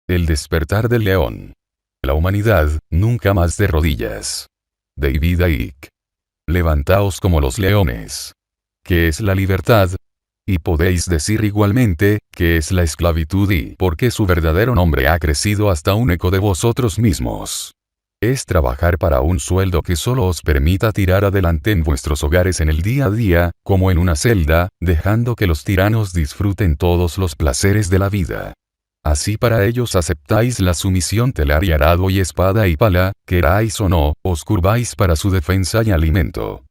El despertar del león. La humanidad, nunca más de rodillas. David Icke. Levantaos como los leones. ¿Qué es la libertad? Y podéis decir igualmente, ¿qué es la esclavitud? Y por qué su verdadero nombre ha crecido hasta un eco de vosotros mismos. Es trabajar para un sueldo que solo os permita tirar adelante en vuestros hogares en el día a día, como en una celda, dejando que los tiranos disfruten todos los placeres de la vida. Así para ellos aceptáis la sumisión telar y arado y espada y pala, queráis o no, os curváis para su defensa y alimento.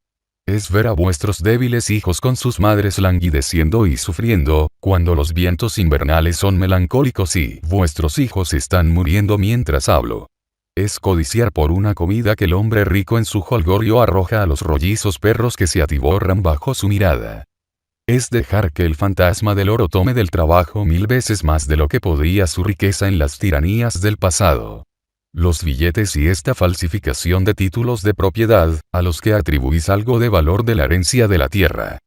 Es ver a vuestros débiles hijos con sus madres languideciendo y sufriendo, cuando los vientos invernales son melancólicos y vuestros hijos están muriendo mientras hablo. Es codiciar por una comida que el hombre rico en su jolgorio arroja a los rollizos perros que se atiborran bajo su mirada. Es dejar que el fantasma del oro tome del trabajo 1000 veces más de lo que podría su riqueza en las tiranías del pasado. Los billetes y esta falsificación de títulos de propiedad, a los que atribuís algo de valor de la herencia de la tierra.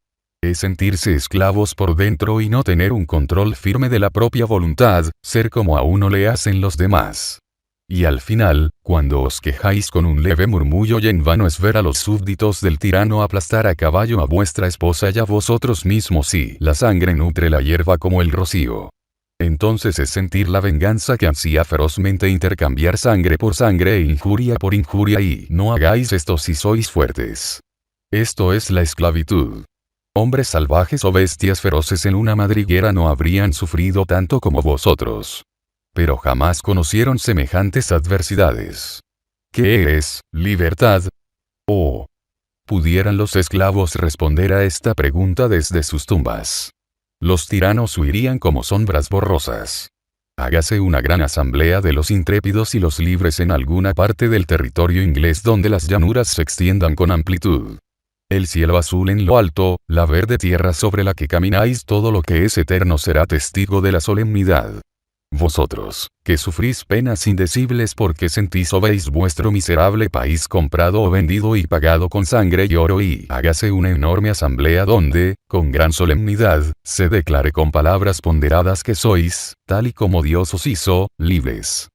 Es sentirse esclavos por dentro y no tener un control firme de la propia voluntad, ser como a uno le hacen los demás. Y al final, cuando os quejáis con un leve murmullo y en vano es ver a los súbditos del tirano aplastar a caballo a vuestra esposa y a vosotros mismos y la sangre nutre la hierba como el rocío. Entonces es sentir la venganza que ansía ferozmente intercambiar sangre por sangre e injuria por injuria y no hagáis esto si sois fuertes. Esto es la esclavitud. Hombres salvajes o bestias feroces en una madriguera no habrían sufrido tanto como vosotros. Pero jamás conocieron semejantes adversidades. ¿Qué es libertad? Oh. ¿Pudieran los esclavos responder a esta pregunta desde sus tumbas? Los tiranos huirían como sombras borrosas. Hágase una gran asamblea de los intrépidos y los libres en alguna parte del territorio inglés donde las llanuras se extiendan con amplitud. El cielo azul en lo alto, la verde tierra sobre la que camináis, todo lo que es eterno será testigo de la solemnidad. Vosotros, que sufrís penas indecibles porque sentís o veis vuestro miserable país comprado o vendido y pagado con sangre y oro y hágase una enorme asamblea donde, con gran solemnidad, se declare con palabras ponderadas que sois, tal y como Dios os hizo, libres.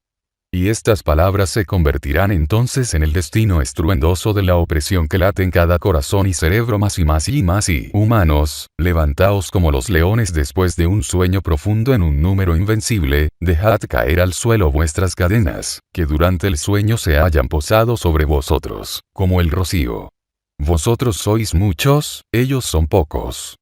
Y estas palabras se convertirán entonces en el destino estruendoso de la opresión que late en cada corazón y cerebro más y más y más y humanos, levantaos como los leones después de un sueño profundo en un número invencible, dejad caer al suelo vuestras cadenas, que durante el sueño se hayan posado sobre vosotros, como el rocío. Vosotros sois muchos, ellos son pocos.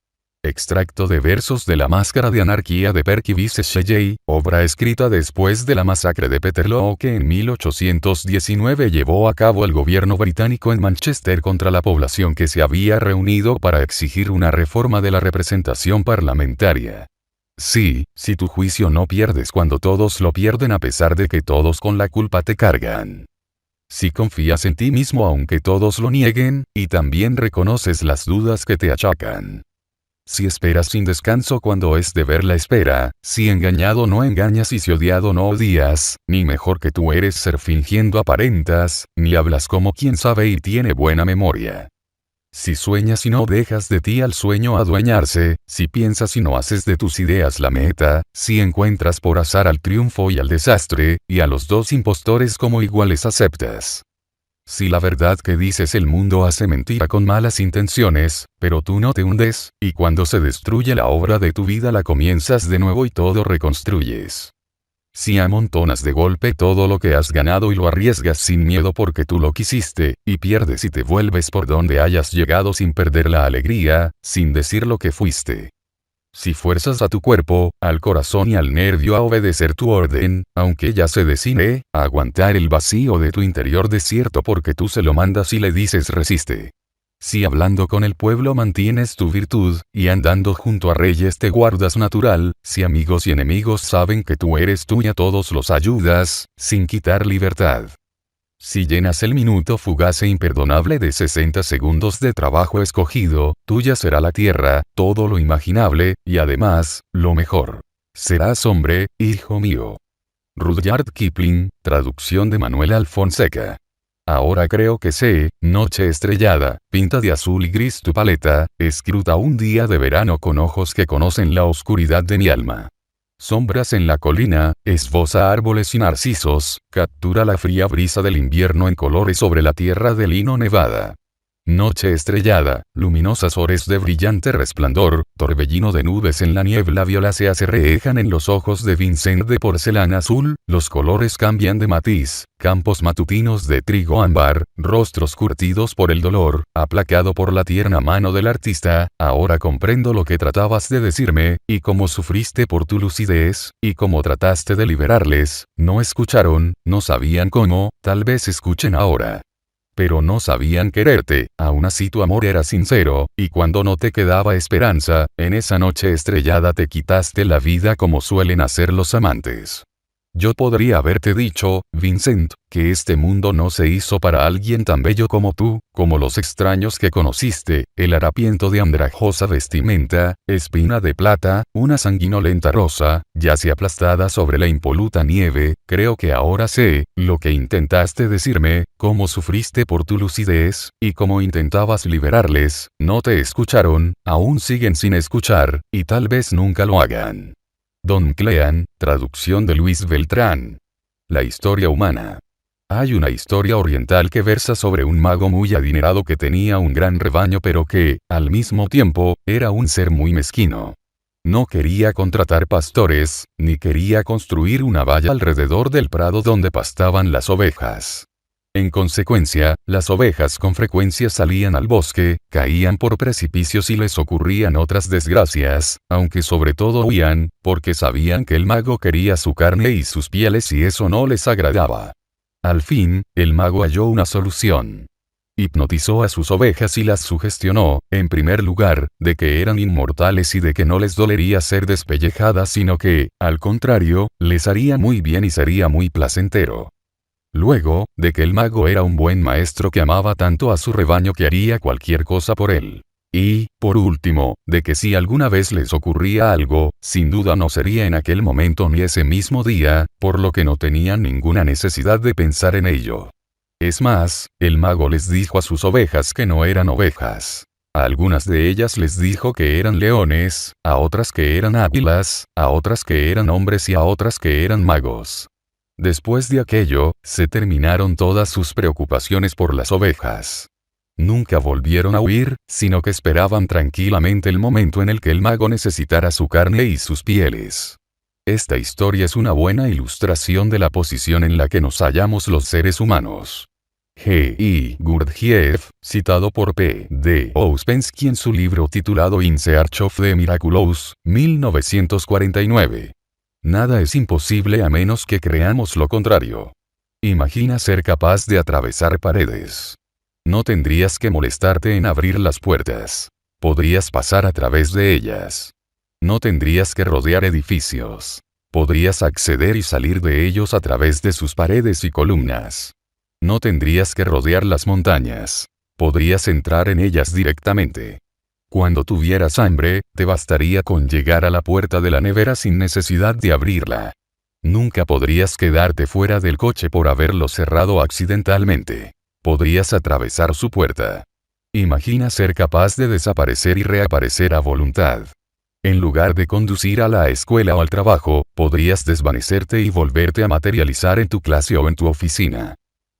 Extracto de versos de La máscara de anarquía de Percy Bysshe Shelley, obra escrita después de la masacre de Peterloo que en 1819 llevó a cabo el gobierno británico en Manchester contra la población que se había reunido para exigir una reforma de la representación parlamentaria. Sí, si tu juicio no pierdes cuando todos lo pierden a pesar de que todos con la culpa te cargan. Si confías en ti mismo aunque todos lo nieguen, y también reconoces las dudas que te achacan. Si esperas sin descanso cuando es deber la espera, si engañado no engañas y si odiado no odias, ni mejor que tú eres ser fingiendo aparentas, ni hablas como quien sabe y tiene buena memoria. Si sueñas y no dejas de ti al sueño adueñarse, si piensas y no haces de tus ideas la meta, si encuentras por azar al triunfo y al desastre, y a los dos impostores como iguales aceptas. Si la verdad que dices el mundo hace mentira con malas intenciones, pero tú no te hundes, y cuando se destruye la obra de tu vida la comienzas de nuevo y todo reconstruyes. Si amontonas de golpe todo lo que has ganado y lo arriesgas sin miedo porque tú lo quisiste, y pierdes y te vuelves por donde hayas llegado sin perder la alegría, sin decir lo que fuiste. Si fuerzas a tu cuerpo, al corazón y al nervio a obedecer tu orden, aunque ya se decide, a aguantar el vacío de tu interior desierto porque tú se lo mandas y le dices resiste. Si hablando con el pueblo mantienes tu virtud, y andando junto a reyes te guardas natural, si amigos y enemigos saben que tú eres tú y a todos los ayudas, sin quitar libertad. Si llenas el minuto fugaz e imperdonable de 60 segundos de trabajo escogido, tuya será la tierra, todo lo imaginable, y además, lo mejor. Serás hombre, hijo mío. Rudyard Kipling, traducción de Manuel Alfonseca. Ahora creo que sé, noche estrellada, pinta de azul y gris tu paleta, escruta un día de verano con ojos que conocen la oscuridad de mi alma. Sombras en la colina, esboza árboles y narcisos, captura la fría brisa del invierno en colores sobre la tierra de lino nevada. Noche estrellada, luminosas horas de brillante resplandor, torbellino de nubes en la niebla violácea se reejan en los ojos de Vincent de porcelana azul, los colores cambian de matiz, campos matutinos de trigo ámbar, rostros curtidos por el dolor, aplacado por la tierna mano del artista, ahora comprendo lo que tratabas de decirme, y cómo sufriste por tu lucidez, y cómo trataste de liberarles, no escucharon, no sabían cómo, tal vez escuchen ahora. Pero no sabían quererte, aún así tu amor era sincero, y cuando no te quedaba esperanza, en esa noche estrellada te quitaste la vida como suelen hacer los amantes. Yo podría haberte dicho, Vincent, que este mundo no se hizo para alguien tan bello como tú, como los extraños que conociste, el harapiento de andrajosa vestimenta, espina de plata, una sanguinolenta rosa, yace aplastada sobre la impoluta nieve, creo que ahora sé, lo que intentaste decirme, cómo sufriste por tu lucidez, y cómo intentabas liberarles, no te escucharon, aún siguen sin escuchar, y tal vez nunca lo hagan. Don Clean, traducción de Luis Beltrán. La historia humana. Hay una historia oriental que versa sobre un mago muy adinerado que tenía un gran rebaño pero que, al mismo tiempo, era un ser muy mezquino. No quería contratar pastores, ni quería construir una valla alrededor del prado donde pastaban las ovejas. En consecuencia, las ovejas con frecuencia salían al bosque, caían por precipicios y les ocurrían otras desgracias, aunque sobre todo huían, porque sabían que el mago quería su carne y sus pieles y eso no les agradaba. Al fin, el mago halló una solución. Hipnotizó a sus ovejas y las sugestionó, en primer lugar, de que eran inmortales y de que no les dolería ser despellejadas sino que, al contrario, les haría muy bien y sería muy placentero. Luego, de que el mago era un buen maestro que amaba tanto a su rebaño que haría cualquier cosa por él. Y, por último, de que si alguna vez les ocurría algo, sin duda no sería en aquel momento ni ese mismo día, por lo que no tenían ninguna necesidad de pensar en ello. Es más, el mago les dijo a sus ovejas que no eran ovejas. A algunas de ellas les dijo que eran leones, a otras que eran águilas, a otras que eran hombres y a otras que eran magos. Después de aquello, se terminaron todas sus preocupaciones por las ovejas. Nunca volvieron a huir, sino que esperaban tranquilamente el momento en el que el mago necesitara su carne y sus pieles. Esta historia es una buena ilustración de la posición en la que nos hallamos los seres humanos. G. I. Gurdjieff, citado por P. D. Ouspensky en su libro titulado In Search of the Miraculous, 1949. Nada es imposible a menos que creamos lo contrario. Imagina ser capaz de atravesar paredes. No tendrías que molestarte en abrir las puertas. Podrías pasar a través de ellas. No tendrías que rodear edificios. Podrías acceder y salir de ellos a través de sus paredes y columnas. No tendrías que rodear las montañas. Podrías entrar en ellas directamente. Cuando tuvieras hambre, te bastaría con llegar a la puerta de la nevera sin necesidad de abrirla. Nunca podrías quedarte fuera del coche por haberlo cerrado accidentalmente. Podrías atravesar su puerta. Imagina ser capaz de desaparecer y reaparecer a voluntad. En lugar de conducir a la escuela o al trabajo, podrías desvanecerte y volverte a materializar en tu clase o en tu oficina.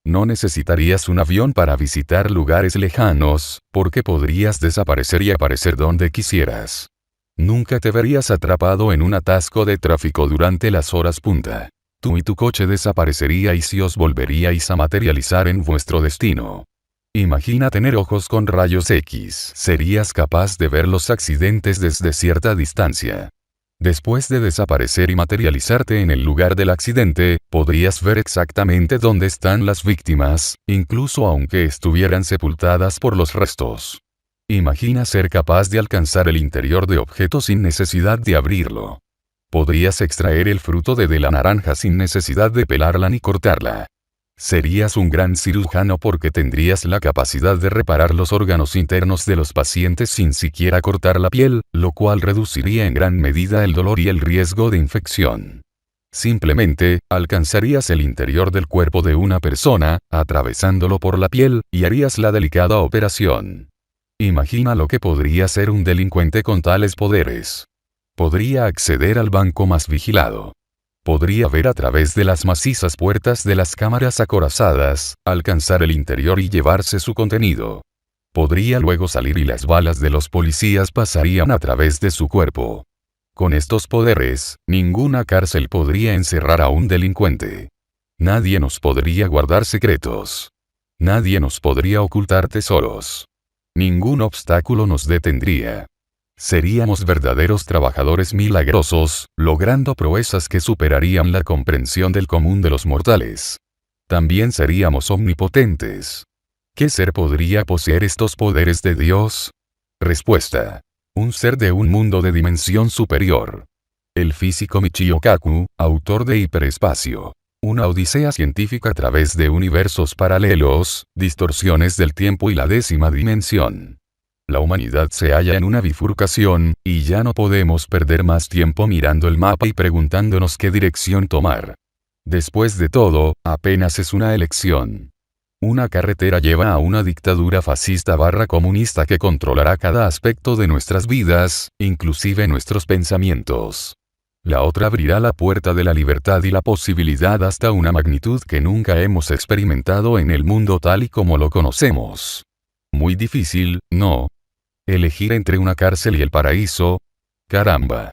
No necesitarías un avión para visitar lugares lejanos, porque podrías desaparecer y aparecer donde quisieras. Nunca te verías atrapado en un atasco de tráfico durante las horas punta. Tú y tu coche desapareceríais y os volveríais a materializar en vuestro destino. Imagina tener ojos con rayos X. Serías capaz de ver los accidentes desde cierta distancia. Después de desaparecer y materializarte en el lugar del accidente, podrías ver exactamente dónde están las víctimas, incluso aunque estuvieran sepultadas por los restos. Imagina ser capaz de alcanzar el interior de objetos sin necesidad de abrirlo. Podrías extraer el fruto de la naranja sin necesidad de pelarla ni cortarla. Serías un gran cirujano porque tendrías la capacidad de reparar los órganos internos de los pacientes sin siquiera cortar la piel, lo cual reduciría en gran medida el dolor y el riesgo de infección. Simplemente, alcanzarías el interior del cuerpo de una persona, atravesándolo por la piel, y harías la delicada operación. Imagina lo que podría ser un delincuente con tales poderes. Podría acceder al banco más vigilado. Podría ver a través de las macizas puertas de las cámaras acorazadas, alcanzar el interior y llevarse su contenido. Podría luego salir y las balas de los policías pasarían a través de su cuerpo. Con estos poderes, ninguna cárcel podría encerrar a un delincuente. Nadie nos podría guardar secretos. Nadie nos podría ocultar tesoros. Ningún obstáculo nos detendría. Seríamos verdaderos trabajadores milagrosos, logrando proezas que superarían la comprensión del común de los mortales. También seríamos omnipotentes. ¿Qué ser podría poseer estos poderes de Dios? Respuesta. Un ser de un mundo de dimensión superior. El físico Michio Kaku, autor de Hiperespacio. Una odisea científica a través de universos paralelos, distorsiones del tiempo y la 10ª dimensión. La humanidad se halla en una bifurcación, y ya no podemos perder más tiempo mirando el mapa y preguntándonos qué dirección tomar. Después de todo, apenas es una elección. Una carretera lleva a una dictadura fascista/comunista que controlará cada aspecto de nuestras vidas, inclusive nuestros pensamientos. La otra abrirá la puerta de la libertad y la posibilidad hasta una magnitud que nunca hemos experimentado en el mundo tal y como lo conocemos. Muy difícil, ¿no? Elegir entre una cárcel y el paraíso. Caramba.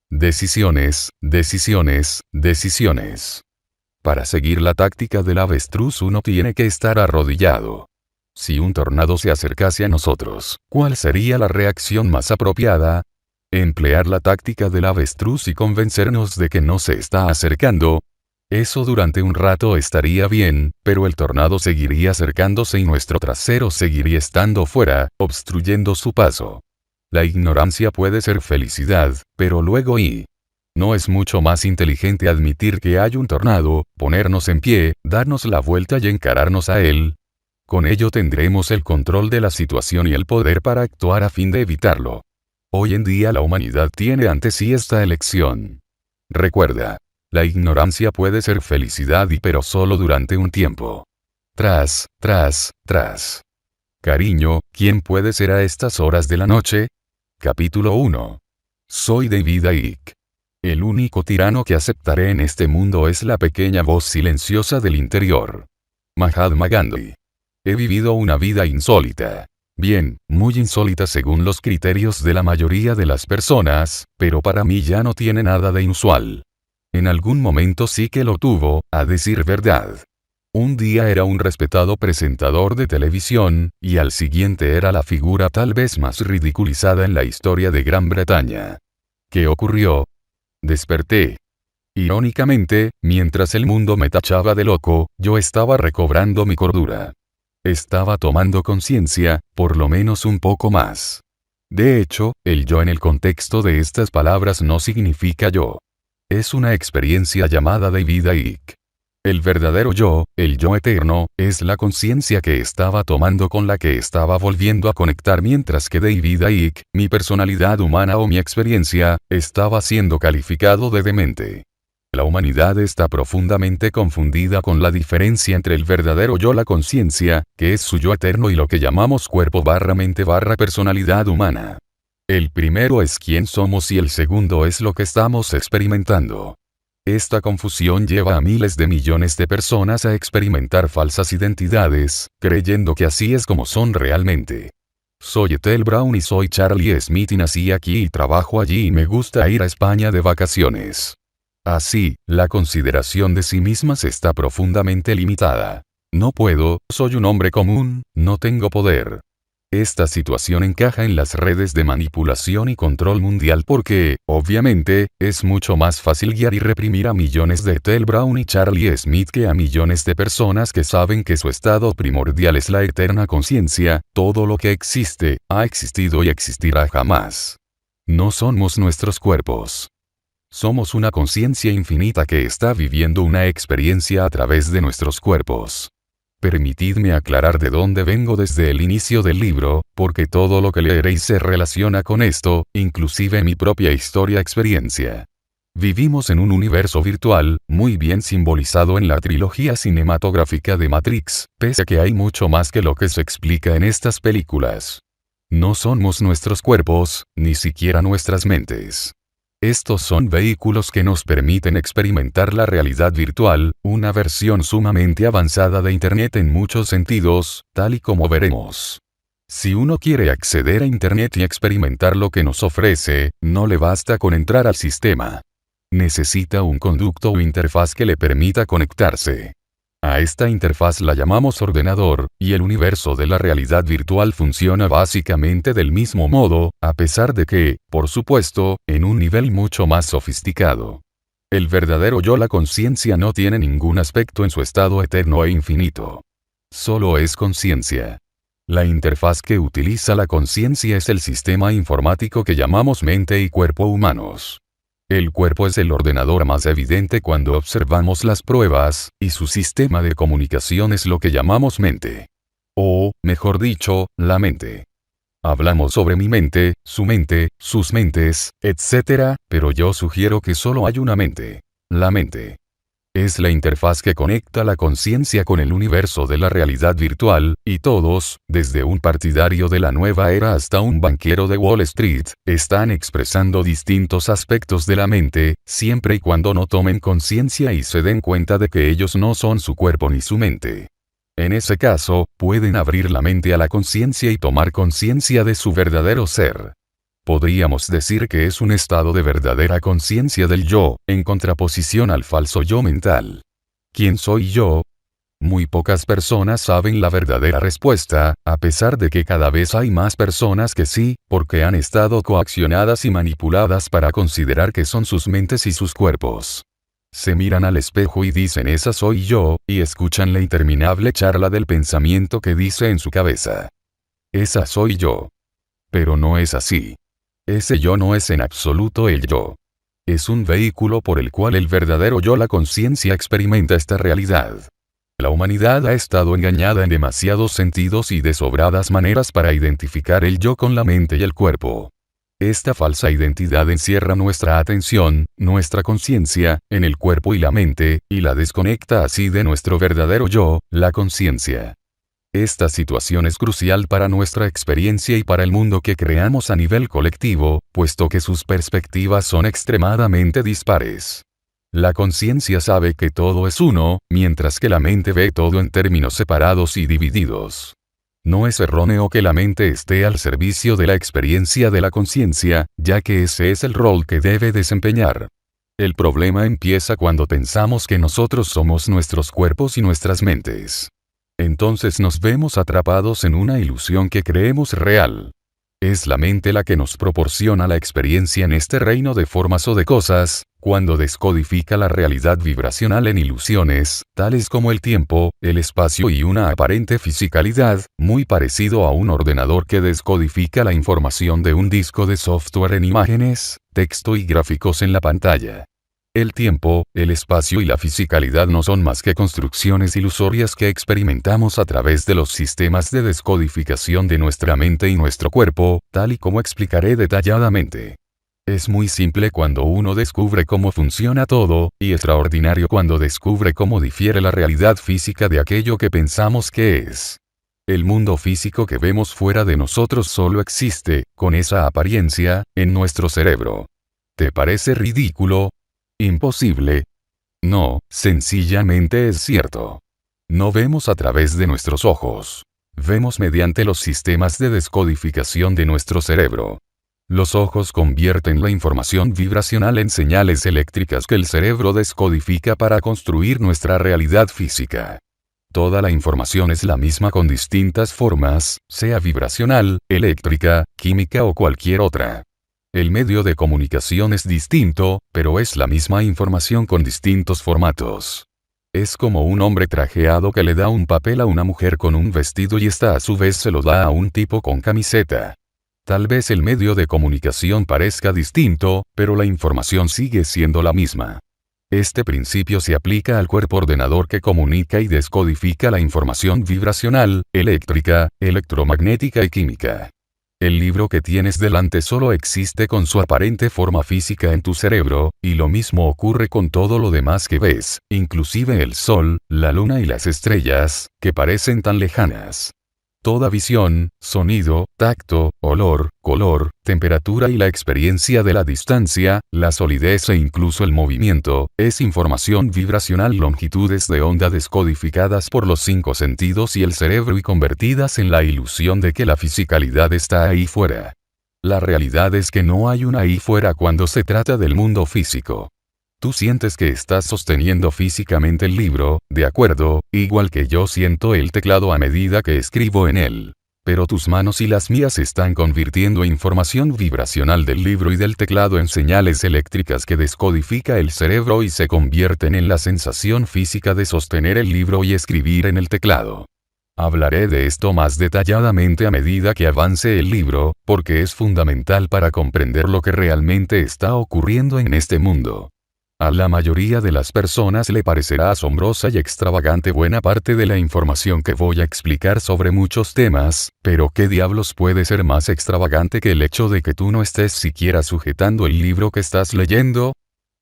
Decisiones, decisiones, decisiones. Para seguir la táctica del avestruz uno tiene que estar arrodillado. Si un tornado se acercase a nosotros, ¿cuál sería la reacción más apropiada? Emplear la táctica del avestruz y convencernos de que no se está acercando. Eso durante un rato estaría bien, pero el tornado seguiría acercándose y nuestro trasero seguiría estando fuera, obstruyendo su paso. La ignorancia puede ser felicidad, pero luego ¿no es mucho más inteligente admitir que hay un tornado, ponernos en pie, darnos la vuelta y encararnos a él? Con ello tendremos el control de la situación y el poder para actuar a fin de evitarlo. Hoy en día la humanidad tiene ante sí esta elección. Recuerda, la ignorancia puede ser felicidad pero solo durante un tiempo. Tras. Cariño, ¿quién puede ser a estas horas de la noche? Capítulo 1. Soy David Icke. El único tirano que aceptaré en este mundo es la pequeña voz silenciosa del interior. Mahatma Gandhi. He vivido una vida insólita. Bien, muy insólita según los criterios de la mayoría de las personas, pero para mí ya no tiene nada de inusual. En algún momento sí que lo tuvo, a decir verdad. Un día era un respetado presentador de televisión, y al siguiente era la figura tal vez más ridiculizada en la historia de Gran Bretaña. ¿Qué ocurrió? Desperté. Irónicamente, mientras el mundo me tachaba de loco, yo estaba recobrando mi cordura. Estaba tomando conciencia, por lo menos un poco más. De hecho, el yo en el contexto de estas palabras no significa yo. Es una experiencia llamada David Icke. El verdadero yo, el yo eterno, es la conciencia que estaba tomando con la que estaba volviendo a conectar mientras que David Icke, mi personalidad humana o mi experiencia, estaba siendo calificado de demente. La humanidad está profundamente confundida con la diferencia entre el verdadero yo, la conciencia, que es su yo eterno, y lo que llamamos cuerpo/mente/personalidad humana. El primero es quién somos y el segundo es lo que estamos experimentando. Esta confusión lleva a miles de millones de personas a experimentar falsas identidades, creyendo que así es como son realmente. Soy Ethel Brown y soy Charlie Smith y nací aquí y trabajo allí y me gusta ir a España de vacaciones. Así, la consideración de sí mismas está profundamente limitada. No puedo, soy un hombre común, no tengo poder. Esta situación encaja en las redes de manipulación y control mundial porque, obviamente, es mucho más fácil guiar y reprimir a millones de Ethel Brown y Charlie Smith que a millones de personas que saben que su estado primordial es la eterna conciencia, todo lo que existe, ha existido y existirá jamás. No somos nuestros cuerpos. Somos una conciencia infinita que está viviendo una experiencia a través de nuestros cuerpos. Permitidme aclarar de dónde vengo desde el inicio del libro, porque todo lo que leeréis se relaciona con esto, inclusive mi propia experiencia. Vivimos en un universo virtual, muy bien simbolizado en la trilogía cinematográfica de Matrix, pese a que hay mucho más que lo que se explica en estas películas. No somos nuestros cuerpos, ni siquiera nuestras mentes. Estos son vehículos que nos permiten experimentar la realidad virtual, una versión sumamente avanzada de Internet en muchos sentidos, tal y como veremos. Si uno quiere acceder a Internet y experimentar lo que nos ofrece, no le basta con entrar al sistema. Necesita un conducto o interfaz que le permita conectarse. A esta interfaz la llamamos ordenador, y el universo de la realidad virtual funciona básicamente del mismo modo, a pesar de que, por supuesto, en un nivel mucho más sofisticado. El verdadero yo, la conciencia, no tiene ningún aspecto en su estado eterno e infinito. Solo es conciencia. La interfaz que utiliza la conciencia es el sistema informático que llamamos mente y cuerpo humanos. El cuerpo es el ordenador más evidente cuando observamos las pruebas, y su sistema de comunicación es lo que llamamos mente. O, mejor dicho, la mente. Hablamos sobre mi mente, su mente, sus mentes, etc., pero yo sugiero que solo hay una mente. La mente. Es la interfaz que conecta la conciencia con el universo de la realidad virtual, y todos, desde un partidario de la nueva era hasta un banquero de Wall Street, están expresando distintos aspectos de la mente, siempre y cuando no tomen conciencia y se den cuenta de que ellos no son su cuerpo ni su mente. En ese caso, pueden abrir la mente a la conciencia y tomar conciencia de su verdadero ser. Podríamos decir que es un estado de verdadera conciencia del yo, en contraposición al falso yo mental. ¿Quién soy yo? Muy pocas personas saben la verdadera respuesta, a pesar de que cada vez hay más personas que sí, porque han estado coaccionadas y manipuladas para considerar que son sus mentes y sus cuerpos. Se miran al espejo y dicen esa soy yo, y escuchan la interminable charla del pensamiento que dice en su cabeza. Esa soy yo. Pero no es así. Ese yo no es en absoluto el yo. Es un vehículo por el cual el verdadero yo, la conciencia, experimenta esta realidad. La humanidad ha estado engañada en demasiados sentidos y de sobradas maneras para identificar el yo con la mente y el cuerpo. Esta falsa identidad encierra nuestra atención, nuestra conciencia, en el cuerpo y la mente, y la desconecta así de nuestro verdadero yo, la conciencia. Esta situación es crucial para nuestra experiencia y para el mundo que creamos a nivel colectivo, puesto que sus perspectivas son extremadamente dispares. La conciencia sabe que todo es uno, mientras que la mente ve todo en términos separados y divididos. No es erróneo que la mente esté al servicio de la experiencia de la conciencia, ya que ese es el rol que debe desempeñar. El problema empieza cuando pensamos que nosotros somos nuestros cuerpos y nuestras mentes. Entonces nos vemos atrapados en una ilusión que creemos real. Es la mente la que nos proporciona la experiencia en este reino de formas o de cosas, cuando descodifica la realidad vibracional en ilusiones, tales como el tiempo, el espacio y una aparente fisicalidad, muy parecido a un ordenador que descodifica la información de un disco de software en imágenes, texto y gráficos en la pantalla. El tiempo, el espacio y la fisicalidad no son más que construcciones ilusorias que experimentamos a través de los sistemas de descodificación de nuestra mente y nuestro cuerpo, tal y como explicaré detalladamente. Es muy simple cuando uno descubre cómo funciona todo, y extraordinario cuando descubre cómo difiere la realidad física de aquello que pensamos que es. El mundo físico que vemos fuera de nosotros solo existe, con esa apariencia, en nuestro cerebro. ¿Te parece ridículo? ¿Imposible? No, sencillamente es cierto. No vemos a través de nuestros ojos. Vemos mediante los sistemas de descodificación de nuestro cerebro. Los ojos convierten la información vibracional en señales eléctricas que el cerebro descodifica para construir nuestra realidad física. Toda la información es la misma con distintas formas, sea vibracional, eléctrica, química o cualquier otra. El medio de comunicación es distinto, pero es la misma información con distintos formatos. Es como un hombre trajeado que le da un papel a una mujer con un vestido y ésta a su vez se lo da a un tipo con camiseta. Tal vez el medio de comunicación parezca distinto, pero la información sigue siendo la misma. Este principio se aplica al cuerpo ordenador que comunica y descodifica la información vibracional, eléctrica, electromagnética y química. El libro que tienes delante solo existe con su aparente forma física en tu cerebro, y lo mismo ocurre con todo lo demás que ves, inclusive el sol, la luna y las estrellas, que parecen tan lejanas. Toda visión, sonido, tacto, olor, color, temperatura y la experiencia de la distancia, la solidez e incluso el movimiento, es información vibracional, longitudes de onda descodificadas por los 5 sentidos y el cerebro y convertidas en la ilusión de que la fisicalidad está ahí fuera. La realidad es que no hay una ahí fuera cuando se trata del mundo físico. Tú sientes que estás sosteniendo físicamente el libro, de acuerdo, igual que yo siento el teclado a medida que escribo en él. Pero tus manos y las mías están convirtiendo información vibracional del libro y del teclado en señales eléctricas que descodifica el cerebro y se convierten en la sensación física de sostener el libro y escribir en el teclado. Hablaré de esto más detalladamente a medida que avance el libro, porque es fundamental para comprender lo que realmente está ocurriendo en este mundo. A la mayoría de las personas le parecerá asombrosa y extravagante buena parte de la información que voy a explicar sobre muchos temas, pero ¿qué diablos puede ser más extravagante que el hecho de que tú no estés siquiera sujetando el libro que estás leyendo?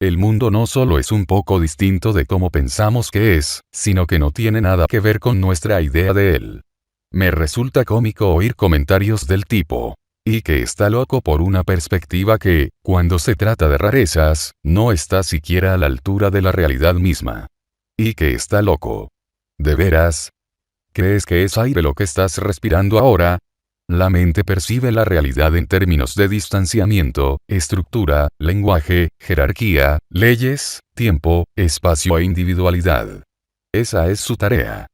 El mundo no solo es un poco distinto de cómo pensamos que es, sino que no tiene nada que ver con nuestra idea de él. Me resulta cómico oír comentarios del tipo: y que está loco por una perspectiva que, cuando se trata de rarezas, no está siquiera a la altura de la realidad misma. Y que está loco. ¿De veras? ¿Crees que es aire lo que estás respirando ahora? La mente percibe la realidad en términos de distanciamiento, estructura, lenguaje, jerarquía, leyes, tiempo, espacio e individualidad. Esa es su tarea.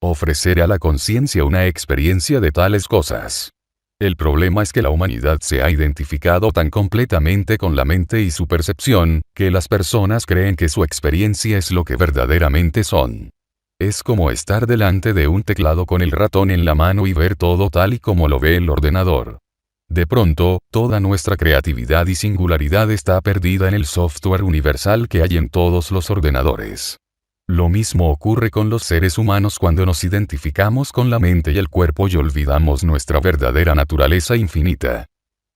Ofrecer a la conciencia una experiencia de tales cosas. El problema es que la humanidad se ha identificado tan completamente con la mente y su percepción, que las personas creen que su experiencia es lo que verdaderamente son. Es como estar delante de un teclado con el ratón en la mano y ver todo tal y como lo ve el ordenador. De pronto, toda nuestra creatividad y singularidad está perdida en el software universal que hay en todos los ordenadores. Lo mismo ocurre con los seres humanos cuando nos identificamos con la mente y el cuerpo y olvidamos nuestra verdadera naturaleza infinita.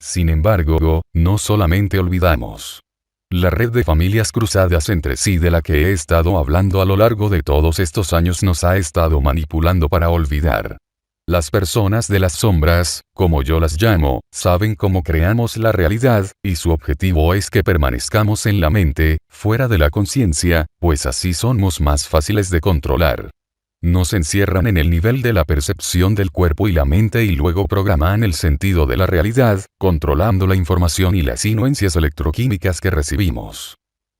Sin embargo, no solamente olvidamos. La red de familias cruzadas entre sí de la que he estado hablando a lo largo de todos estos años nos ha estado manipulando para olvidar. Las personas de las sombras, como yo las llamo, saben cómo creamos la realidad, y su objetivo es que permanezcamos en la mente, fuera de la conciencia, pues así somos más fáciles de controlar. Nos encierran en el nivel de la percepción del cuerpo y la mente y luego programan el sentido de la realidad, controlando la información y las influencias electroquímicas que recibimos.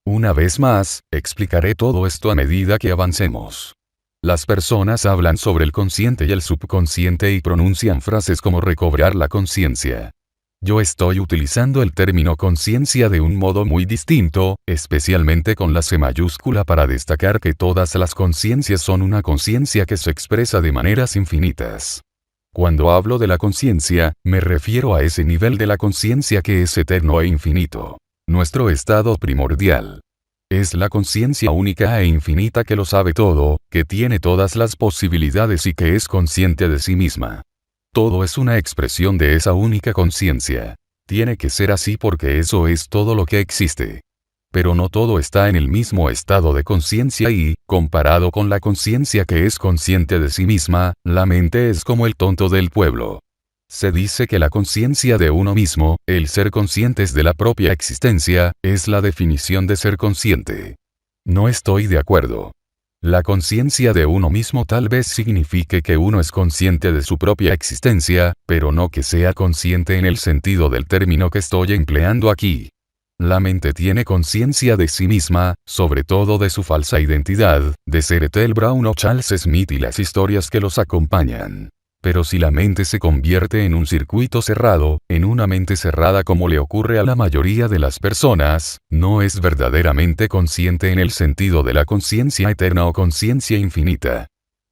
Una vez más, explicaré todo esto a medida que avancemos. Las personas hablan sobre el consciente y el subconsciente y pronuncian frases como recobrar la conciencia. Yo estoy utilizando el término conciencia de un modo muy distinto, especialmente con la C mayúscula para destacar que todas las conciencias son una conciencia que se expresa de maneras infinitas. Cuando hablo de la conciencia, me refiero a ese nivel de la conciencia que es eterno e infinito. Nuestro estado primordial. Es la conciencia única e infinita que lo sabe todo, que tiene todas las posibilidades y que es consciente de sí misma. Todo es una expresión de esa única conciencia. Tiene que ser así porque eso es todo lo que existe. Pero no todo está en el mismo estado de conciencia y, comparado con la conciencia que es consciente de sí misma, la mente es como el tonto del pueblo. Se dice que la conciencia de uno mismo, el ser conscientes de la propia existencia, es la definición de ser consciente. No estoy de acuerdo. La conciencia de uno mismo tal vez signifique que uno es consciente de su propia existencia, pero no que sea consciente en el sentido del término que estoy empleando aquí. La mente tiene conciencia de sí misma, sobre todo de su falsa identidad, de ser Ethel Brown o Charles Smith y las historias que los acompañan. Pero si la mente se convierte en un circuito cerrado, en una mente cerrada como le ocurre a la mayoría de las personas, no es verdaderamente consciente en el sentido de la conciencia eterna o conciencia infinita.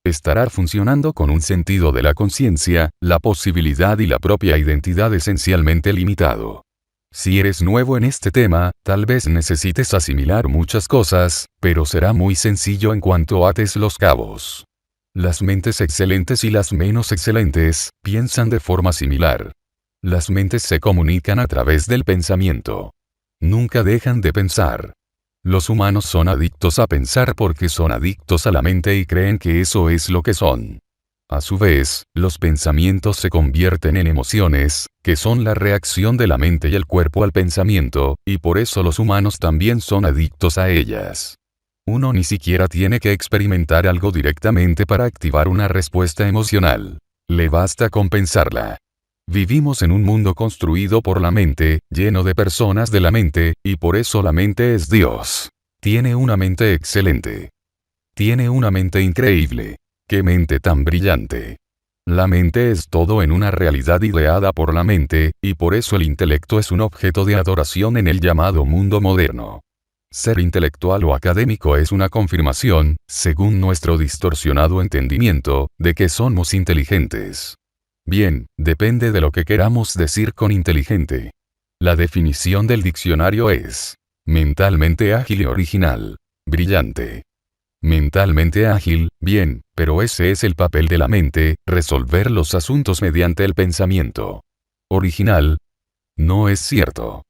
Estará funcionando con un sentido de la conciencia, la posibilidad y la propia identidad esencialmente limitado. Si eres nuevo en este tema, tal vez necesites asimilar muchas cosas, pero será muy sencillo en cuanto ates los cabos. Las mentes excelentes y las menos excelentes piensan de forma similar. Las mentes se comunican a través del pensamiento. Nunca dejan de pensar. Los humanos son adictos a pensar porque son adictos a la mente y creen que eso es lo que son. A su vez, los pensamientos se convierten en emociones, que son la reacción de la mente y el cuerpo al pensamiento, y por eso los humanos también son adictos a ellas. Uno ni siquiera tiene que experimentar algo directamente para activar una respuesta emocional. Le basta con pensarla. Vivimos en un mundo construido por la mente, lleno de personas de la mente, y por eso la mente es Dios. Tiene una mente excelente. Tiene una mente increíble. ¡Qué mente tan brillante! La mente es todo en una realidad ideada por la mente, y por eso el intelecto es un objeto de adoración en el llamado mundo moderno. Ser intelectual o académico es una confirmación, según nuestro distorsionado entendimiento, de que somos inteligentes. Bien, depende de lo que queramos decir con inteligente. La definición del diccionario es mentalmente ágil y original. Brillante. Mentalmente ágil, bien, pero ese es el papel de la mente, resolver los asuntos mediante el pensamiento. Original. No es cierto.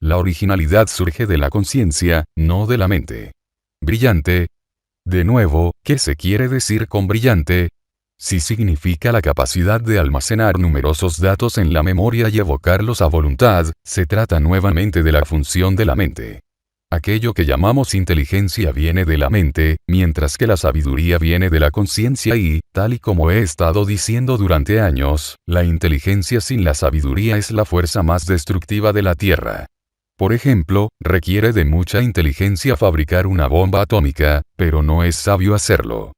La originalidad surge de la conciencia, no de la mente. Brillante. De nuevo, ¿qué se quiere decir con brillante? Si significa la capacidad de almacenar numerosos datos en la memoria y evocarlos a voluntad, se trata nuevamente de la función de la mente. Aquello que llamamos inteligencia viene de la mente, mientras que la sabiduría viene de la conciencia y, tal y como he estado diciendo durante años, la inteligencia sin la sabiduría es la fuerza más destructiva de la Tierra. Por ejemplo, requiere de mucha inteligencia fabricar una bomba atómica, pero no es sabio hacerlo.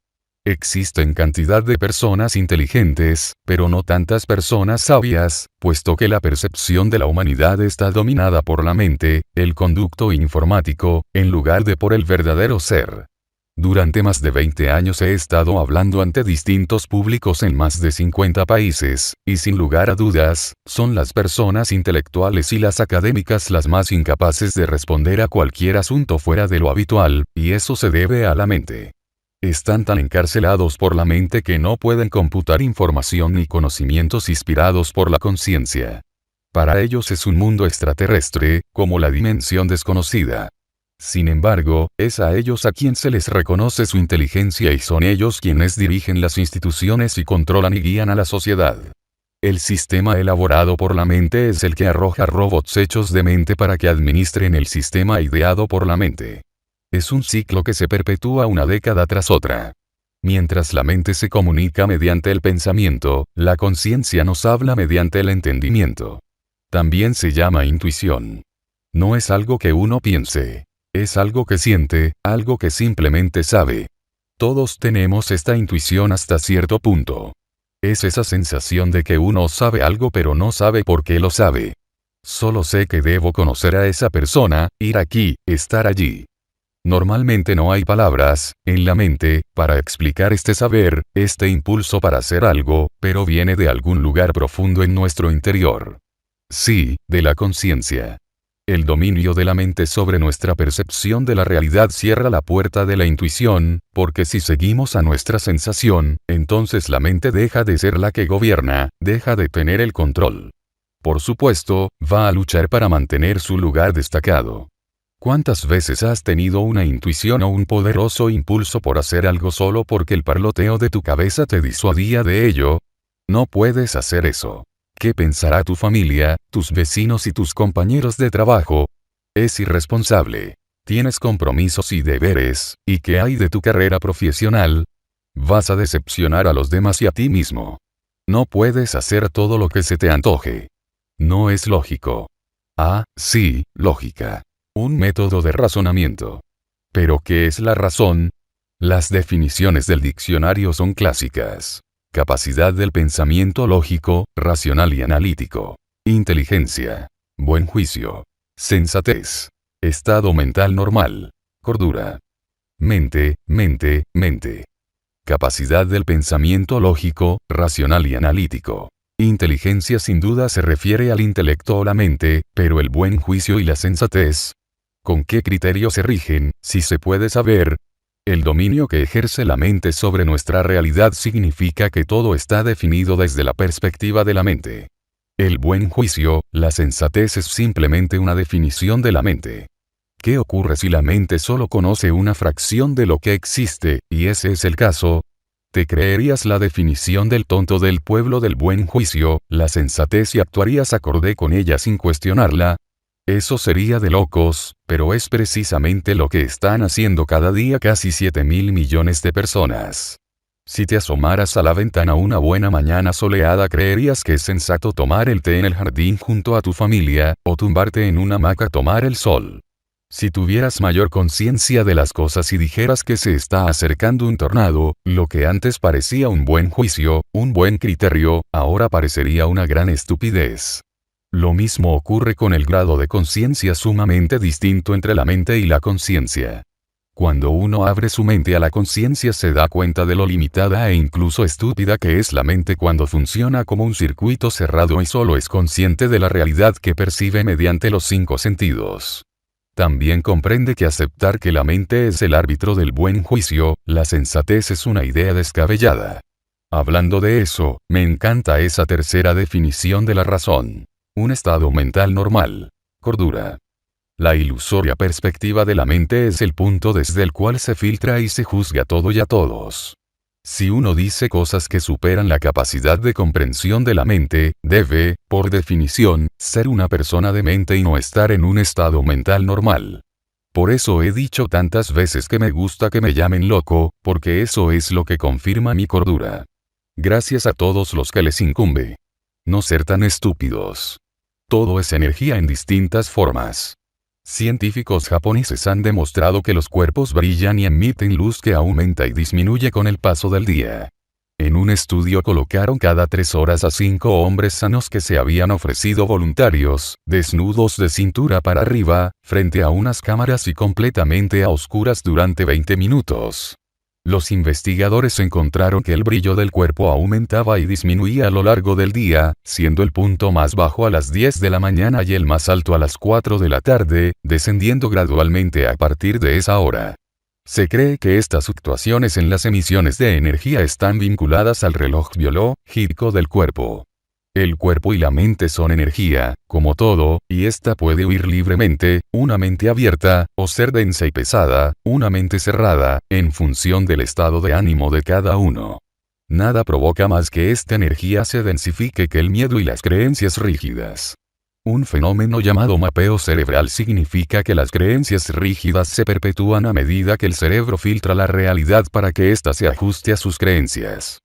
Existen cantidad de personas inteligentes, pero no tantas personas sabias, puesto que la percepción de la humanidad está dominada por la mente, el conducto informático, en lugar de por el verdadero ser. Durante más de 20 años he estado hablando ante distintos públicos en más de 50 países, y sin lugar a dudas, son las personas intelectuales y las académicas las más incapaces de responder a cualquier asunto fuera de lo habitual, y eso se debe a la mente. Están tan encarcelados por la mente que no pueden computar información ni conocimientos inspirados por la conciencia. Para ellos es un mundo extraterrestre, como la dimensión desconocida. Sin embargo, es a ellos a quien se les reconoce su inteligencia y son ellos quienes dirigen las instituciones y controlan y guían a la sociedad. El sistema elaborado por la mente es el que arroja robots hechos de mente para que administren el sistema ideado por la mente. Es un ciclo que se perpetúa una década tras otra. Mientras la mente se comunica mediante el pensamiento, la conciencia nos habla mediante el entendimiento. También se llama intuición. No es algo que uno piense. Es algo que siente, algo que simplemente sabe. Todos tenemos esta intuición hasta cierto punto. Es esa sensación de que uno sabe algo pero no sabe por qué lo sabe. Solo sé que debo conocer a esa persona, ir aquí, estar allí. Normalmente no hay palabras, en la mente, para explicar este saber, este impulso para hacer algo, pero viene de algún lugar profundo en nuestro interior. Sí, de la conciencia. El dominio de la mente sobre nuestra percepción de la realidad cierra la puerta de la intuición, porque si seguimos a nuestra sensación, entonces la mente deja de ser la que gobierna, deja de tener el control. Por supuesto, va a luchar para mantener su lugar destacado. ¿Cuántas veces has tenido una intuición o un poderoso impulso por hacer algo solo porque el parloteo de tu cabeza te disuadía de ello? No puedes hacer eso. ¿Qué pensará tu familia, tus vecinos y tus compañeros de trabajo? Es irresponsable. Tienes compromisos y deberes, ¿y qué hay de tu carrera profesional? Vas a decepcionar a los demás y a ti mismo. No puedes hacer todo lo que se te antoje. No es lógico. Ah, sí, lógica. Un método de razonamiento. ¿Pero qué es la razón? Las definiciones del diccionario son clásicas. Capacidad del pensamiento lógico, racional y analítico. Inteligencia. Buen juicio. Sensatez. Estado mental normal. Cordura. Mente, mente, mente. Capacidad del pensamiento lógico, racional y analítico. Inteligencia sin duda se refiere al intelecto o la mente, pero el buen juicio y la sensatez. ¿Con qué criterio se rigen, si se puede saber? El dominio que ejerce la mente sobre nuestra realidad significa que todo está definido desde la perspectiva de la mente. El buen juicio, la sensatez es simplemente una definición de la mente. ¿Qué ocurre si la mente solo conoce una fracción de lo que existe, y ese es el caso? Te creerías la definición del tonto del pueblo del buen juicio, la sensatez y actuarías acorde con ella sin cuestionarla. Eso sería de locos, pero es precisamente lo que están haciendo cada día casi 7.000 millones de personas. Si te asomaras a la ventana una buena mañana soleada creerías que es sensato tomar el té en el jardín junto a tu familia, o tumbarte en una hamaca a tomar el sol. Si tuvieras mayor conciencia de las cosas y dijeras que se está acercando un tornado, lo que antes parecía un buen juicio, un buen criterio, ahora parecería una gran estupidez. Lo mismo ocurre con el grado de conciencia sumamente distinto entre la mente y la conciencia. Cuando uno abre su mente a la conciencia se da cuenta de lo limitada e incluso estúpida que es la mente cuando funciona como un circuito cerrado y solo es consciente de la realidad que percibe mediante los 5 sentidos. También comprende que aceptar que la mente es el árbitro del buen juicio, la sensatez es una idea descabellada. Hablando de eso, me encanta esa tercera definición de la razón. Un estado mental normal. Cordura. La ilusoria perspectiva de la mente es el punto desde el cual se filtra y se juzga todo y a todos. Si uno dice cosas que superan la capacidad de comprensión de la mente, debe, por definición, ser una persona de mente y no estar en un estado mental normal. Por eso he dicho tantas veces que me gusta que me llamen loco, porque eso es lo que confirma mi cordura. Gracias a todos los que les incumbe. No ser tan estúpidos. Todo es energía en distintas formas. Científicos japoneses han demostrado que los cuerpos brillan y emiten luz que aumenta y disminuye con el paso del día. En un estudio colocaron cada 3 horas a 5 hombres sanos que se habían ofrecido voluntarios, desnudos de cintura para arriba, frente a unas cámaras y completamente a oscuras durante 20 minutos. Los investigadores encontraron que el brillo del cuerpo aumentaba y disminuía a lo largo del día, siendo el punto más bajo a las 10 de la mañana y el más alto a las 4 de la tarde, descendiendo gradualmente a partir de esa hora. Se cree que estas fluctuaciones en las emisiones de energía están vinculadas al reloj biológico del cuerpo. El cuerpo y la mente son energía, como todo, y ésta puede huir libremente, una mente abierta, o ser densa y pesada, una mente cerrada, en función del estado de ánimo de cada uno. Nada provoca más que esta energía se densifique que el miedo y las creencias rígidas. Un fenómeno llamado mapeo cerebral significa que las creencias rígidas se perpetúan a medida que el cerebro filtra la realidad para que ésta se ajuste a sus creencias.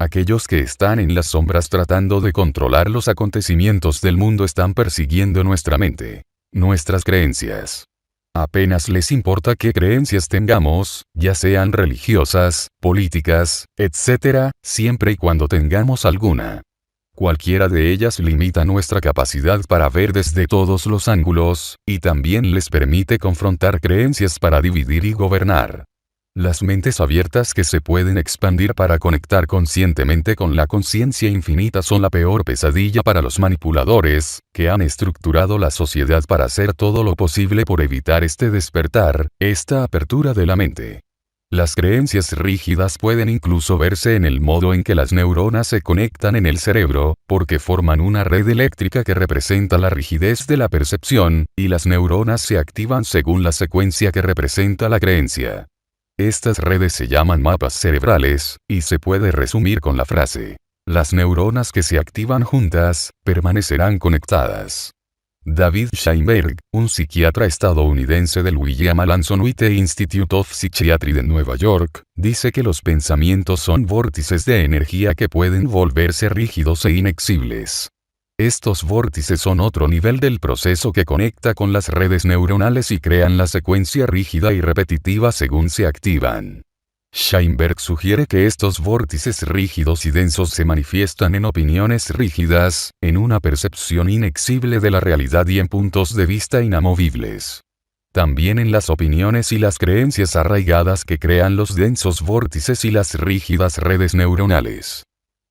Aquellos que están en las sombras tratando de controlar los acontecimientos del mundo están persiguiendo nuestra mente, nuestras creencias. Apenas les importa qué creencias tengamos, ya sean religiosas, políticas, etc., siempre y cuando tengamos alguna. Cualquiera de ellas limita nuestra capacidad para ver desde todos los ángulos, y también les permite confrontar creencias para dividir y gobernar. Las mentes abiertas que se pueden expandir para conectar conscientemente con la conciencia infinita son la peor pesadilla para los manipuladores, que han estructurado la sociedad para hacer todo lo posible por evitar este despertar, esta apertura de la mente. Las creencias rígidas pueden incluso verse en el modo en que las neuronas se conectan en el cerebro, porque forman una red eléctrica que representa la rigidez de la percepción, y las neuronas se activan según la secuencia que representa la creencia. Estas redes se llaman mapas cerebrales, y se puede resumir con la frase: las neuronas que se activan juntas, permanecerán conectadas. David Scheinberg, un psiquiatra estadounidense del William Alanson White Institute of Psychiatry de Nueva York, dice que los pensamientos son vórtices de energía que pueden volverse rígidos e inexcibles. Estos vórtices son otro nivel del proceso que conecta con las redes neuronales y crean la secuencia rígida y repetitiva según se activan. Scheinberg sugiere que estos vórtices rígidos y densos se manifiestan en opiniones rígidas, en una percepción inexcible de la realidad y en puntos de vista inamovibles. También en las opiniones y las creencias arraigadas que crean los densos vórtices y las rígidas redes neuronales.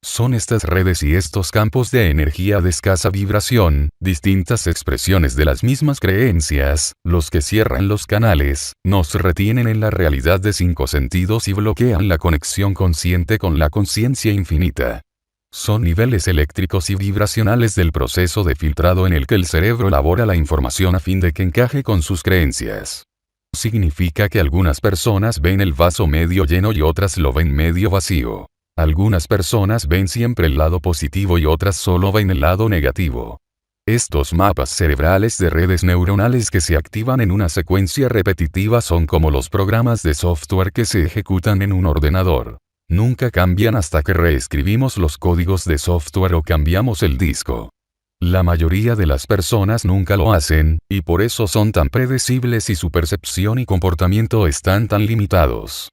Son estas redes y estos campos de energía de escasa vibración, distintas expresiones de las mismas creencias, los que cierran los canales, nos retienen en la realidad de 5 sentidos y bloquean la conexión consciente con la conciencia infinita. Son niveles eléctricos y vibracionales del proceso de filtrado en el que el cerebro elabora la información a fin de que encaje con sus creencias. significa que algunas personas ven el vaso medio lleno y otras lo ven medio vacío. Algunas personas ven siempre el lado positivo y otras solo ven el lado negativo. Estos mapas cerebrales de redes neuronales que se activan en una secuencia repetitiva son como los programas de software que se ejecutan en un ordenador. Nunca cambian hasta que reescribimos los códigos de software o cambiamos el disco. La mayoría de las personas nunca lo hacen, y por eso son tan predecibles y su percepción y comportamiento están tan limitados.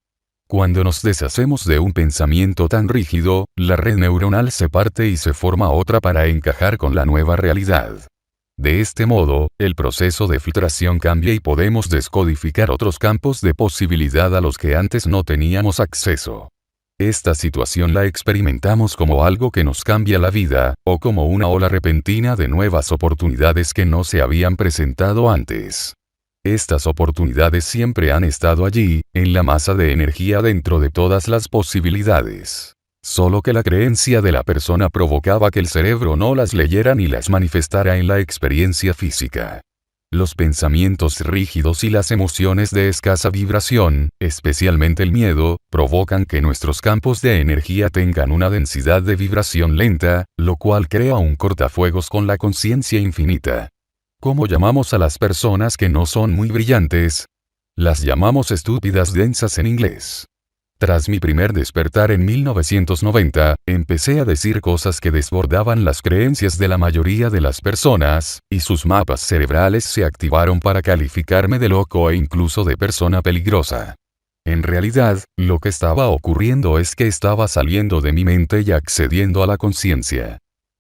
Cuando nos deshacemos de un pensamiento tan rígido, la red neuronal se parte y se forma otra para encajar con la nueva realidad. De este modo, el proceso de filtración cambia y podemos descodificar otros campos de posibilidad a los que antes no teníamos acceso. Esta situación la experimentamos como algo que nos cambia la vida, o como una ola repentina de nuevas oportunidades que no se habían presentado antes. Estas oportunidades siempre han estado allí, en la masa de energía dentro de todas las posibilidades. Solo que la creencia de la persona provocaba que el cerebro no las leyera ni las manifestara en la experiencia física. Los pensamientos rígidos y las emociones de escasa vibración, especialmente el miedo, provocan que nuestros campos de energía tengan una densidad de vibración lenta, lo cual crea un cortafuegos con la conciencia infinita. ¿Cómo llamamos a las personas que no son muy brillantes? Las llamamos estúpidas densas en inglés. Tras mi primer despertar en 1990, empecé a decir cosas que desbordaban las creencias de la mayoría de las personas, y sus mapas cerebrales se activaron para calificarme de loco e incluso de persona peligrosa. En realidad, lo que estaba ocurriendo es que estaba saliendo de mi mente y accediendo a la conciencia.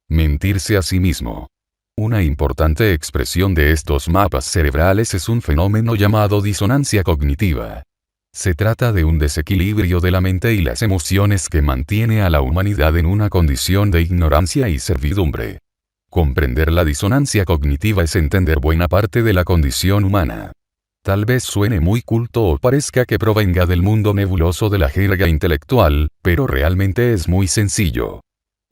Mentirse a sí mismo. Una importante expresión de estos mapas cerebrales es un fenómeno llamado disonancia cognitiva. Se trata de un desequilibrio de la mente y las emociones que mantiene a la humanidad en una condición de ignorancia y servidumbre. Comprender la disonancia cognitiva es entender buena parte de la condición humana. Tal vez suene muy culto o parezca que provenga del mundo nebuloso de la jerga intelectual, pero realmente es muy sencillo.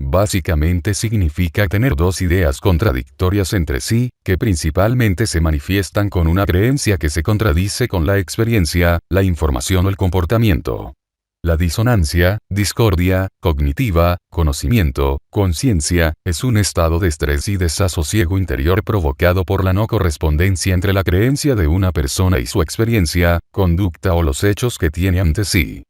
Básicamente significa tener dos ideas contradictorias entre sí, que principalmente se manifiestan con una creencia que se contradice con la experiencia, la información o el comportamiento. La disonancia, discordia, cognitiva, conocimiento, conciencia, es un estado de estrés y desasosiego interior provocado por la no correspondencia entre la creencia de una persona y su experiencia, conducta o los hechos que tiene ante sí.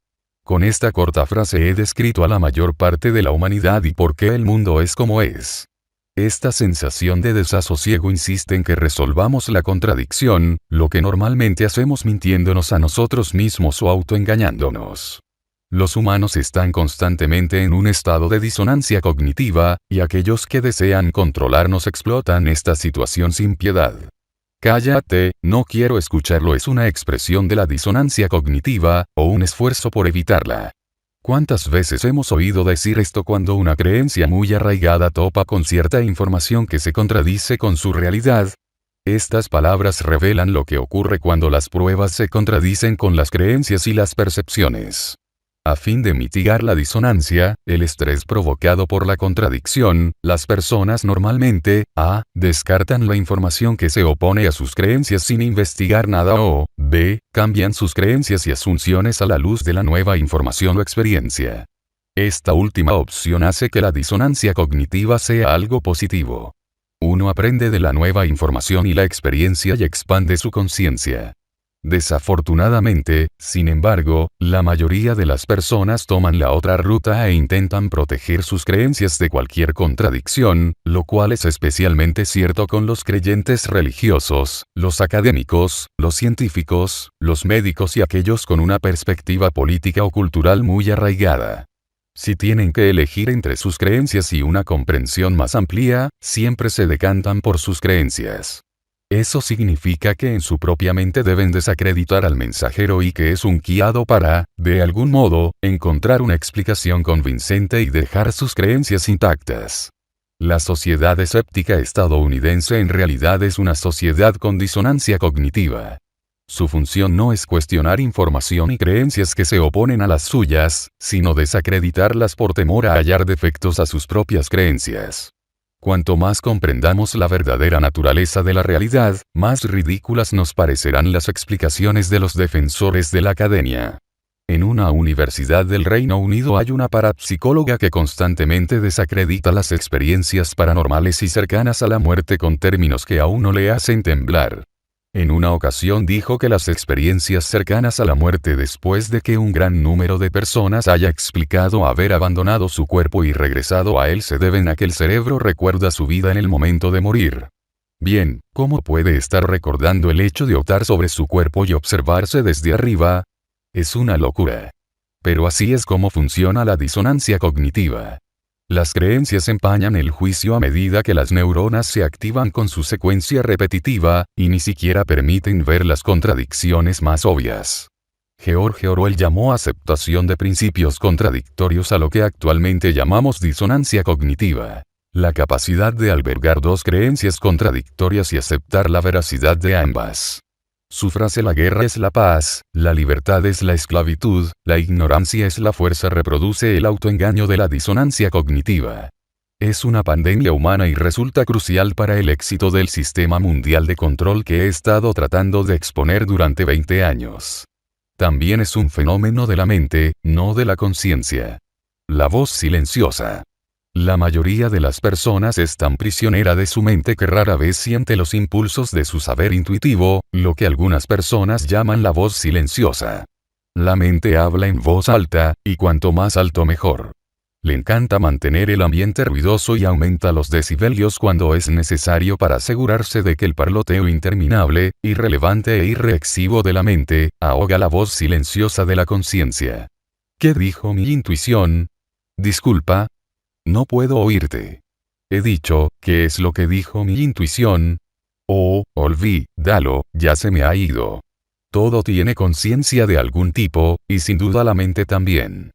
Con esta corta frase he descrito a la mayor parte de la humanidad y por qué el mundo es como es. Esta sensación de desasosiego insiste en que resolvamos la contradicción, lo que normalmente hacemos mintiéndonos a nosotros mismos o autoengañándonos. Los humanos están constantemente en un estado de disonancia cognitiva, y aquellos que desean controlarnos explotan esta situación sin piedad. Cállate, no quiero escucharlo es una expresión de la disonancia cognitiva, o un esfuerzo por evitarla. ¿Cuántas veces hemos oído decir esto cuando una creencia muy arraigada topa con cierta información que se contradice con su realidad? Estas palabras revelan lo que ocurre cuando las pruebas se contradicen con las creencias y las percepciones. A fin de mitigar la disonancia, el estrés provocado por la contradicción, las personas normalmente, a. descartan la información que se opone a sus creencias sin investigar nada o, b. cambian sus creencias y asunciones a la luz de la nueva información o experiencia. Esta última opción hace que la disonancia cognitiva sea algo positivo. Uno aprende de la nueva información y la experiencia y expande su conciencia. Desafortunadamente, sin embargo, la mayoría de las personas toman la otra ruta e intentan proteger sus creencias de cualquier contradicción, lo cual es especialmente cierto con los creyentes religiosos, los académicos, los científicos, los médicos y aquellos con una perspectiva política o cultural muy arraigada. Si tienen que elegir entre sus creencias y una comprensión más amplia, siempre se decantan por sus creencias. Eso significa que en su propia mente deben desacreditar al mensajero y que es un guiado para, de algún modo, encontrar una explicación convincente y dejar sus creencias intactas. La sociedad escéptica estadounidense en realidad es una sociedad con disonancia cognitiva. Su función no es cuestionar información y creencias que se oponen a las suyas, sino desacreditarlas por temor a hallar defectos a sus propias creencias. Cuanto más comprendamos la verdadera naturaleza de la realidad, más ridículas nos parecerán las explicaciones de los defensores de la academia. En una universidad del Reino Unido hay una parapsicóloga que constantemente desacredita las experiencias paranormales y cercanas a la muerte con términos que a uno le hacen temblar. En una ocasión dijo que las experiencias cercanas a la muerte después de que un gran número de personas haya explicado haber abandonado su cuerpo y regresado a él se deben a que el cerebro recuerda su vida en el momento de morir. Bien, ¿cómo puede estar recordando el hecho de optar sobre su cuerpo y observarse desde arriba? Es una locura. Pero así es como funciona la disonancia cognitiva. Las creencias empañan el juicio a medida que las neuronas se activan con su secuencia repetitiva, y ni siquiera permiten ver las contradicciones más obvias. George Orwell llamó aceptación de principios contradictorios a lo que actualmente llamamos disonancia cognitiva. La capacidad de albergar dos creencias contradictorias y aceptar la veracidad de ambas. Su frase "la guerra es la paz, la libertad es la esclavitud, la ignorancia es la fuerza" reproduce el autoengaño de la disonancia cognitiva. Es una pandemia humana y resulta crucial para el éxito del sistema mundial de control que he estado tratando de exponer durante 20 años. También es un fenómeno de la mente, no de la conciencia. La voz silenciosa. La mayoría de las personas es tan prisionera de su mente que rara vez siente los impulsos de su saber intuitivo, lo que algunas personas llaman la voz silenciosa. La mente habla en voz alta, y cuanto más alto mejor. Le encanta mantener el ambiente ruidoso y aumenta los decibelios cuando es necesario para asegurarse de que el parloteo interminable, irrelevante e irreactivo de la mente, ahoga la voz silenciosa de la conciencia. ¿Qué dijo mi intuición? Disculpa. No puedo oírte. He dicho, ¿qué es lo que dijo mi intuición? Oh, olvídalo, ya se me ha ido. Todo tiene conciencia de algún tipo, y sin duda la mente también.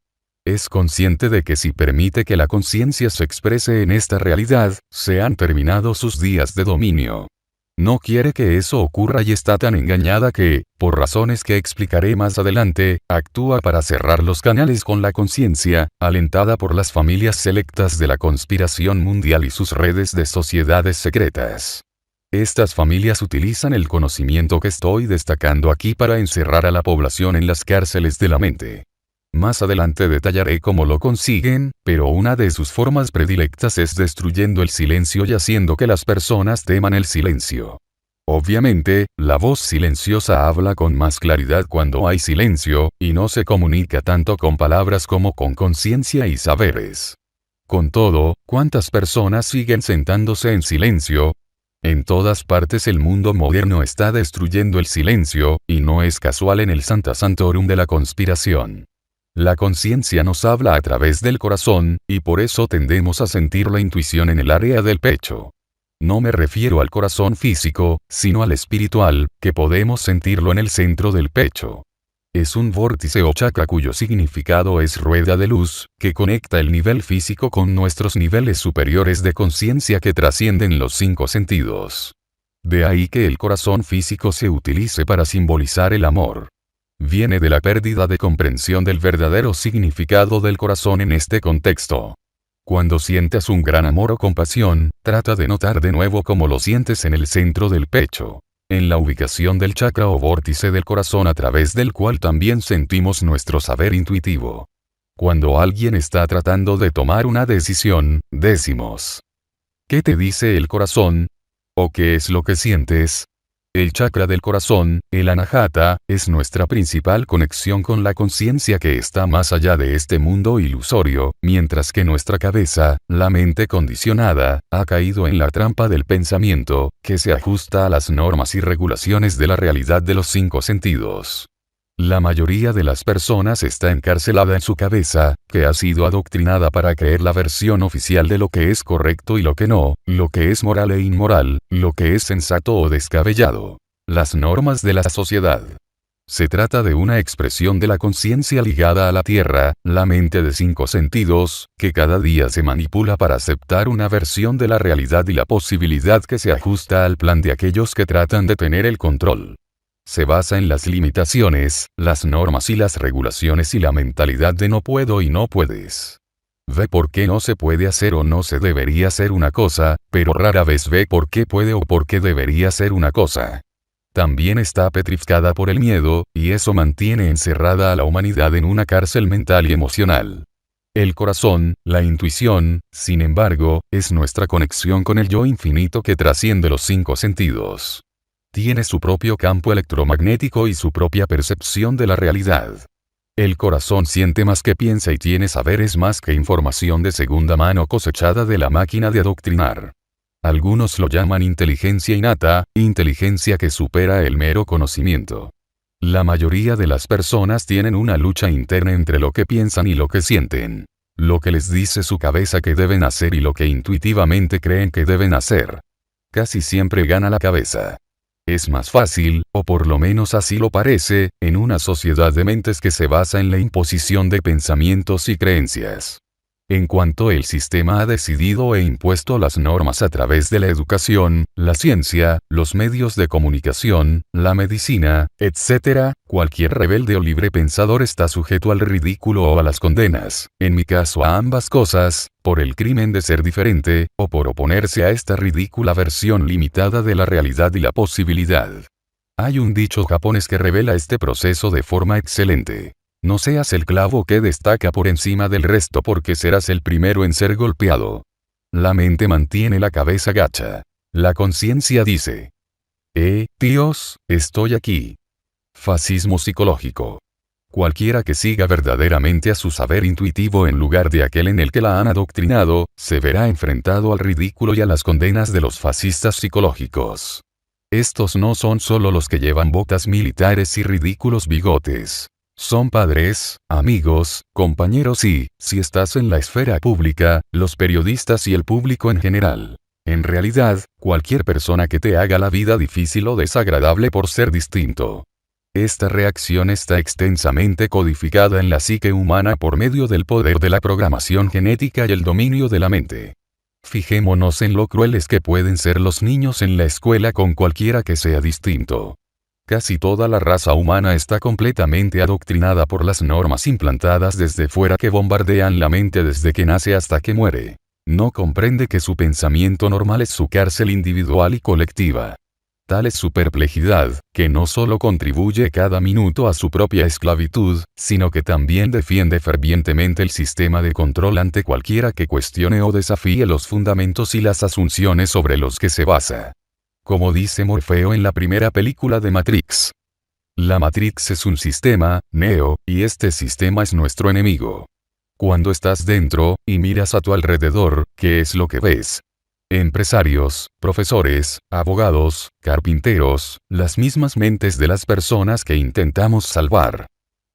Es consciente de que si permite que la conciencia se exprese en esta realidad, se han terminado sus días de dominio. No quiere que eso ocurra y está tan engañada que, por razones que explicaré más adelante, actúa para cerrar los canales con la conciencia, alentada por las familias selectas de la conspiración mundial y sus redes de sociedades secretas. Estas familias utilizan el conocimiento que estoy destacando aquí para encerrar a la población en las cárceles de la mente. Más adelante detallaré cómo lo consiguen, pero una de sus formas predilectas es destruyendo el silencio y haciendo que las personas teman el silencio. Obviamente, la voz silenciosa habla con más claridad cuando hay silencio, y no se comunica tanto con palabras como con conciencia y saberes. Con todo, ¿cuántas personas siguen sentándose en silencio? En todas partes el mundo moderno está destruyendo el silencio, y no es casual en el Santa Santorum de la conspiración. La conciencia nos habla a través del corazón, y por eso tendemos a sentir la intuición en el área del pecho. No me refiero al corazón físico, sino al espiritual, que podemos sentirlo en el centro del pecho. Es un vórtice o chakra cuyo significado es rueda de luz, que conecta el nivel físico con nuestros niveles superiores de conciencia que trascienden los 5 sentidos. De ahí que el corazón físico se utilice para simbolizar el amor. Viene de la pérdida de comprensión del verdadero significado del corazón en este contexto. Cuando sientas un gran amor o compasión, trata de notar de nuevo cómo lo sientes en el centro del pecho, en la ubicación del chakra o vórtice del corazón a través del cual también sentimos nuestro saber intuitivo. Cuando alguien está tratando de tomar una decisión, decimos: ¿qué te dice el corazón? ¿O qué es lo que sientes? El chakra del corazón, el anahata, es nuestra principal conexión con la conciencia que está más allá de este mundo ilusorio, mientras que nuestra cabeza, la mente condicionada, ha caído en la trampa del pensamiento, que se ajusta a las normas y regulaciones de la realidad de los 5 sentidos. La mayoría de las personas está encarcelada en su cabeza, que ha sido adoctrinada para creer la versión oficial de lo que es correcto y lo que no, lo que es moral e inmoral, lo que es sensato o descabellado. Las normas de la sociedad. Se trata de una expresión de la conciencia ligada a la tierra, la mente de 5 sentidos, que cada día se manipula para aceptar una versión de la realidad y la posibilidad que se ajusta al plan de aquellos que tratan de tener el control. Se basa en las limitaciones, las normas y las regulaciones y la mentalidad de no puedo y no puedes. Ve por qué no se puede hacer o no se debería hacer una cosa, pero rara vez ve por qué puede o por qué debería hacer una cosa. También está petrificada por el miedo, y eso mantiene encerrada a la humanidad en una cárcel mental y emocional. El corazón, la intuición, sin embargo, es nuestra conexión con el yo infinito que trasciende los 5 sentidos. Tiene su propio campo electromagnético y su propia percepción de la realidad. El corazón siente más que piensa y tiene saberes más que información de segunda mano cosechada de la máquina de adoctrinar. Algunos lo llaman inteligencia innata, inteligencia que supera el mero conocimiento. La mayoría de las personas tienen una lucha interna entre lo que piensan y lo que sienten. Lo que les dice su cabeza que deben hacer y lo que intuitivamente creen que deben hacer. Casi siempre gana la cabeza. Es más fácil, o por lo menos así lo parece, en una sociedad de mentes que se basa en la imposición de pensamientos y creencias. En cuanto el sistema ha decidido e impuesto las normas a través de la educación, la ciencia, los medios de comunicación, la medicina, etc., cualquier rebelde o libre pensador está sujeto al ridículo o a las condenas, en mi caso a ambas cosas, por el crimen de ser diferente, o por oponerse a esta ridícula versión limitada de la realidad y la posibilidad. Hay un dicho japonés que revela este proceso de forma excelente. No seas el clavo que destaca por encima del resto porque serás el primero en ser golpeado. La mente mantiene la cabeza gacha. La conciencia dice: Dios, estoy aquí. Fascismo psicológico. Cualquiera que siga verdaderamente a su saber intuitivo en lugar de aquel en el que la han adoctrinado, se verá enfrentado al ridículo y a las condenas de los fascistas psicológicos. Estos no son solo los que llevan botas militares y ridículos bigotes. Son padres, amigos, compañeros y, si estás en la esfera pública, los periodistas y el público en general. En realidad, cualquier persona que te haga la vida difícil o desagradable por ser distinto. Esta reacción está extensamente codificada en la psique humana por medio del poder de la programación genética y el dominio de la mente. Fijémonos en lo crueles que pueden ser los niños en la escuela con cualquiera que sea distinto. Casi toda la raza humana está completamente adoctrinada por las normas implantadas desde fuera que bombardean la mente desde que nace hasta que muere. No comprende que su pensamiento normal es su cárcel individual y colectiva. Tal es su perplejidad, que no solo contribuye cada minuto a su propia esclavitud, sino que también defiende fervientemente el sistema de control ante cualquiera que cuestione o desafíe los fundamentos y las asunciones sobre los que se basa. Como dice Morfeo en la primera película de Matrix. La Matrix es un sistema, Neo, y este sistema es nuestro enemigo. Cuando estás dentro, y miras a tu alrededor, ¿qué es lo que ves? Empresarios, profesores, abogados, carpinteros, las mismas mentes de las personas que intentamos salvar.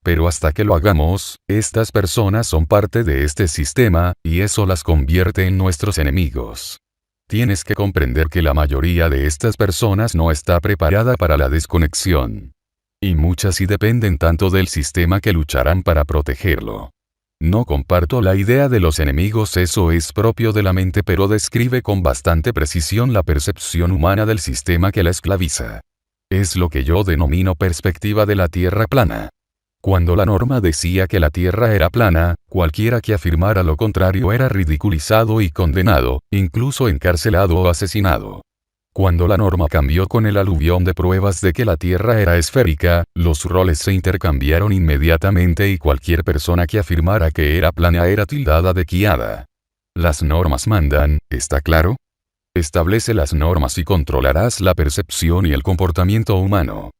Pero hasta que lo hagamos, estas personas son parte de este sistema, y eso las convierte en nuestros enemigos. Tienes que comprender que la mayoría de estas personas no está preparada para la desconexión. Y muchas sí dependen tanto del sistema que lucharán para protegerlo. No comparto la idea de los enemigos, eso es propio de la mente, pero describe con bastante precisión la percepción humana del sistema que la esclaviza. Es lo que yo denomino perspectiva de la Tierra plana. Cuando la norma decía que la Tierra era plana, cualquiera que afirmara lo contrario era ridiculizado y condenado, incluso encarcelado o asesinado. Cuando la norma cambió con el aluvión de pruebas de que la Tierra era esférica, los roles se intercambiaron inmediatamente y cualquier persona que afirmara que era plana era tildada de quiada. Las normas mandan, ¿está claro? Establece las normas y controlarás la percepción y el comportamiento humano.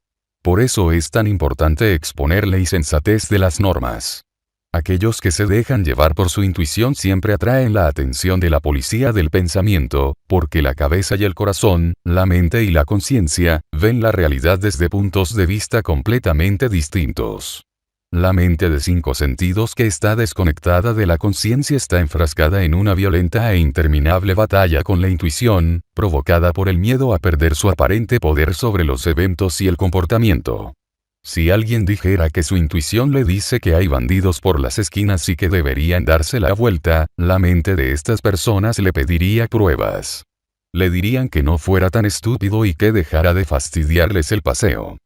Por eso es tan importante exponer la insensatez de las normas. Aquellos que se dejan llevar por su intuición siempre atraen la atención de la policía del pensamiento, porque la cabeza y el corazón, la mente y la conciencia, ven la realidad desde puntos de vista completamente distintos. La mente de 5 sentidos que está desconectada de la conciencia está enfrascada en una violenta e interminable batalla con la intuición, provocada por el miedo a perder su aparente poder sobre los eventos y el comportamiento. Si alguien dijera que su intuición le dice que hay bandidos por las esquinas y que deberían darse la vuelta, la mente de estas personas le pediría pruebas. Le dirían que no fuera tan estúpido y que dejara de fastidiarles el paseo.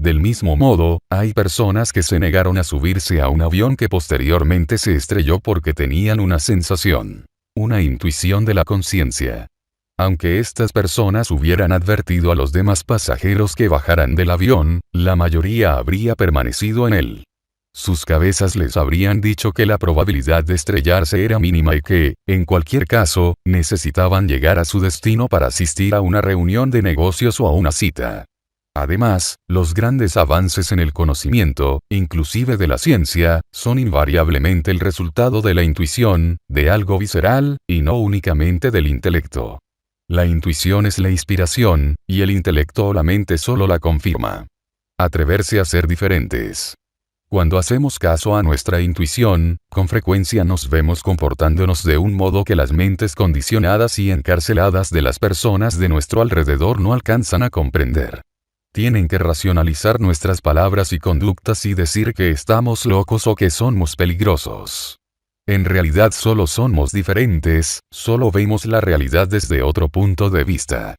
Del mismo modo, hay personas que se negaron a subirse a un avión que posteriormente se estrelló porque tenían una sensación, una intuición de la conciencia. Aunque estas personas hubieran advertido a los demás pasajeros que bajaran del avión, la mayoría habría permanecido en él. Sus cabezas les habrían dicho que la probabilidad de estrellarse era mínima y que, en cualquier caso, necesitaban llegar a su destino para asistir a una reunión de negocios o a una cita. Además, los grandes avances en el conocimiento, inclusive de la ciencia, son invariablemente el resultado de la intuición, de algo visceral, y no únicamente del intelecto. La intuición es la inspiración, y el intelecto o la mente solo la confirma. Atreverse a ser diferentes. Cuando hacemos caso a nuestra intuición, con frecuencia nos vemos comportándonos de un modo que las mentes condicionadas y encarceladas de las personas de nuestro alrededor no alcanzan a comprender. Tienen que racionalizar nuestras palabras y conductas y decir que estamos locos o que somos peligrosos. En realidad solo somos diferentes, solo vemos la realidad desde otro punto de vista.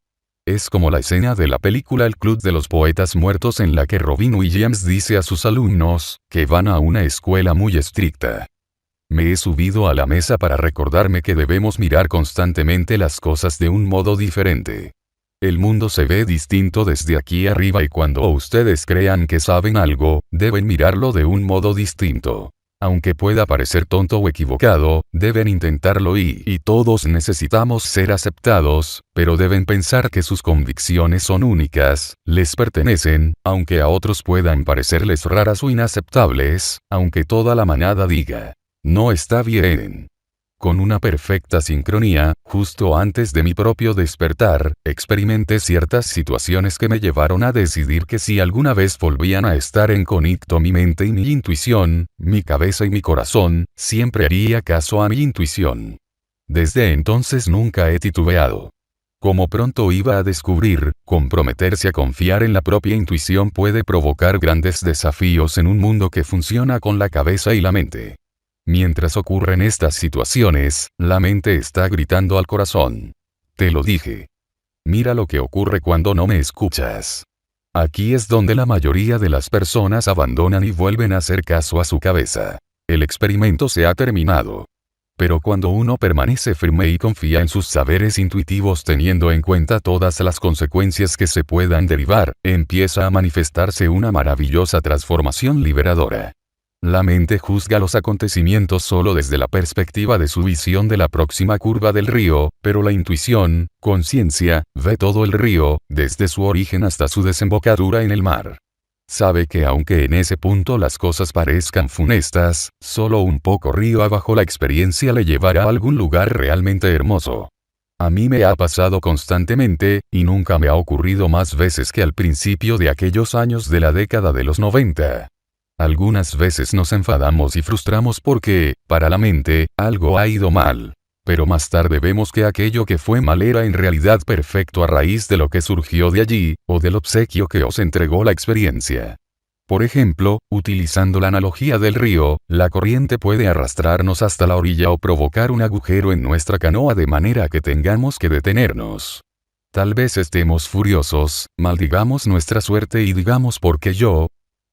Es como la escena de la película El Club de los Poetas Muertos en la que Robin Williams dice a sus alumnos, que van a una escuela muy estricta. Me he subido a la mesa para recordarme que debemos mirar constantemente las cosas de un modo diferente. El mundo se ve distinto desde aquí arriba y cuando ustedes crean que saben algo, deben mirarlo de un modo distinto. Aunque pueda parecer tonto o equivocado, deben intentarlo y todos necesitamos ser aceptados, pero deben pensar que sus convicciones son únicas, les pertenecen, aunque a otros puedan parecerles raras o inaceptables, aunque toda la manada diga, no está bien. Con una perfecta sincronía, justo antes de mi propio despertar, experimenté ciertas situaciones que me llevaron a decidir que si alguna vez volvían a estar en conflicto mi mente y mi intuición, mi cabeza y mi corazón, siempre haría caso a mi intuición. Desde entonces nunca he titubeado. Como pronto iba a descubrir, comprometerse a confiar en la propia intuición puede provocar grandes desafíos en un mundo que funciona con la cabeza y la mente. Mientras ocurren estas situaciones, la mente está gritando al corazón. Te lo dije. Mira lo que ocurre cuando no me escuchas. Aquí es donde la mayoría de las personas abandonan y vuelven a hacer caso a su cabeza. El experimento se ha terminado. Pero cuando uno permanece firme y confía en sus saberes intuitivos teniendo en cuenta todas las consecuencias que se puedan derivar, empieza a manifestarse una maravillosa transformación liberadora. La mente juzga los acontecimientos solo desde la perspectiva de su visión de la próxima curva del río, pero la intuición, conciencia, ve todo el río, desde su origen hasta su desembocadura en el mar. Sabe que aunque en ese punto las cosas parezcan funestas, solo un poco río abajo la experiencia le llevará a algún lugar realmente hermoso. A mí me ha pasado constantemente, y nunca me ha ocurrido más veces que al principio de aquellos años de la década de los 90. Algunas veces nos enfadamos y frustramos porque, para la mente, algo ha ido mal. Pero más tarde vemos que aquello que fue mal era en realidad perfecto a raíz de lo que surgió de allí, o del obsequio que os entregó la experiencia. Por ejemplo, utilizando la analogía del río, la corriente puede arrastrarnos hasta la orilla o provocar un agujero en nuestra canoa de manera que tengamos que detenernos. Tal vez estemos furiosos, maldigamos nuestra suerte y digamos ¿por qué yo?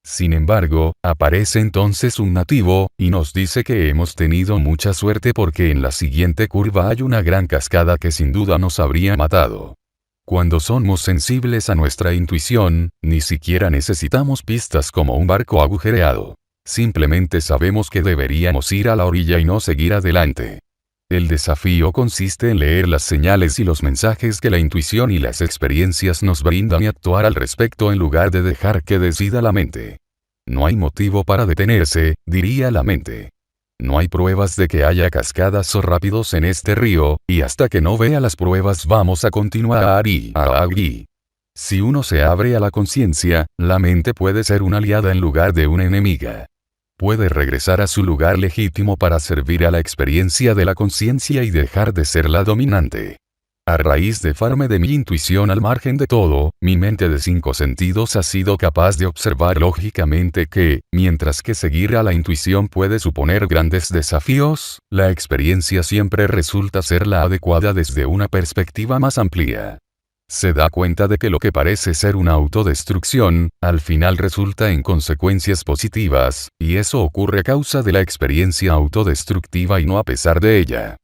Sin embargo, aparece entonces un nativo, y nos dice que hemos tenido mucha suerte porque en la siguiente curva hay una gran cascada que sin duda nos habría matado. Cuando somos sensibles a nuestra intuición, ni siquiera necesitamos pistas como un barco agujereado. Simplemente sabemos que deberíamos ir a la orilla y no seguir adelante. El desafío consiste en leer las señales y los mensajes que la intuición y las experiencias nos brindan y actuar al respecto en lugar de dejar que decida la mente. No hay motivo para detenerse, diría la mente. No hay pruebas de que haya cascadas o rápidos en este río, y hasta que no vea las pruebas vamos a continuar allí. Si uno se abre a la conciencia, la mente puede ser una aliada en lugar de una enemiga. Puede regresar a su lugar legítimo para servir a la experiencia de la conciencia y dejar de ser la dominante. A raíz de fiarme de mi intuición al margen de todo, mi mente de 5 sentidos ha sido capaz de observar lógicamente que, mientras que seguir a la intuición puede suponer grandes desafíos, la experiencia siempre resulta ser la adecuada desde una perspectiva más amplia. Se da cuenta de que lo que parece ser una autodestrucción, al final resulta en consecuencias positivas, y eso ocurre a causa de la experiencia autodestructiva y no a pesar de ella.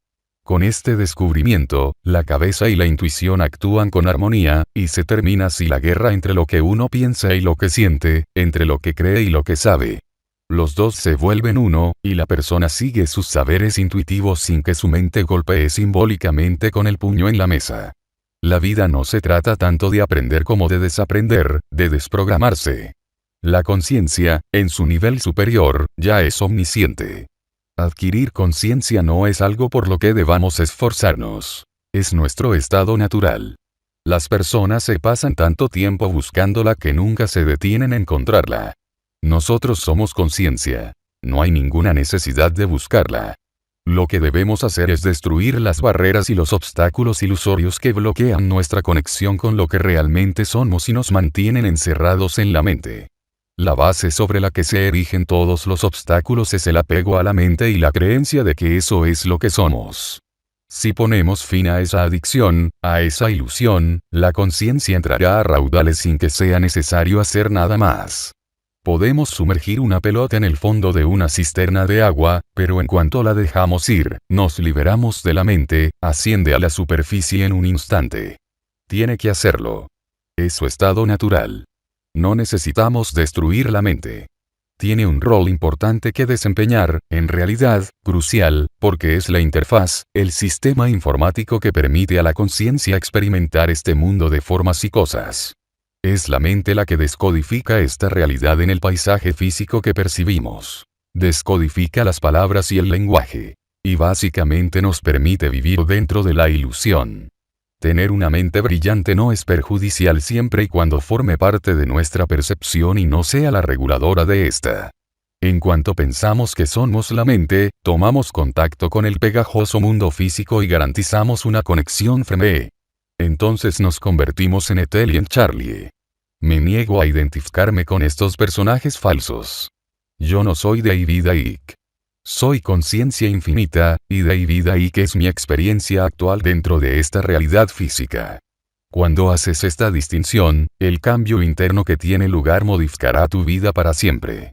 Con este descubrimiento, la cabeza y la intuición actúan con armonía, y se termina así la guerra entre lo que uno piensa y lo que siente, entre lo que cree y lo que sabe. Los dos se vuelven uno, y la persona sigue sus saberes intuitivos sin que su mente golpee simbólicamente con el puño en la mesa. La vida no se trata tanto de aprender como de desaprender, de desprogramarse. La conciencia, en su nivel superior, ya es omnisciente. Adquirir conciencia no es algo por lo que debamos esforzarnos. Es nuestro estado natural. Las personas se pasan tanto tiempo buscándola que nunca se detienen en encontrarla. Nosotros somos conciencia. No hay ninguna necesidad de buscarla. Lo que debemos hacer es destruir las barreras y los obstáculos ilusorios que bloquean nuestra conexión con lo que realmente somos y nos mantienen encerrados en la mente. La base sobre la que se erigen todos los obstáculos es el apego a la mente y la creencia de que eso es lo que somos. Si ponemos fin a esa adicción, a esa ilusión, la conciencia entrará a raudales sin que sea necesario hacer nada más. Podemos sumergir una pelota en el fondo de una cisterna de agua, pero en cuanto la dejamos ir, nos liberamos de la mente, asciende a la superficie en un instante. Tiene que hacerlo. Es su estado natural. No necesitamos destruir la mente. Tiene un rol importante que desempeñar, en realidad, crucial, porque es la interfaz, el sistema informático que permite a la conciencia experimentar este mundo de formas y cosas. Es la mente la que descodifica esta realidad en el paisaje físico que percibimos. Descodifica las palabras y el lenguaje. Y básicamente nos permite vivir dentro de la ilusión. Tener una mente brillante no es perjudicial siempre y cuando forme parte de nuestra percepción y no sea la reguladora de esta. En cuanto pensamos que somos la mente, tomamos contacto con el pegajoso mundo físico y garantizamos una conexión firme. Entonces nos convertimos en Ethel y en Charlie. Me niego a identificarme con estos personajes falsos. Yo no soy David Icke. Soy conciencia infinita, y David Icke es mi experiencia actual dentro de esta realidad física. Cuando haces esta distinción, el cambio interno que tiene lugar modificará tu vida para siempre.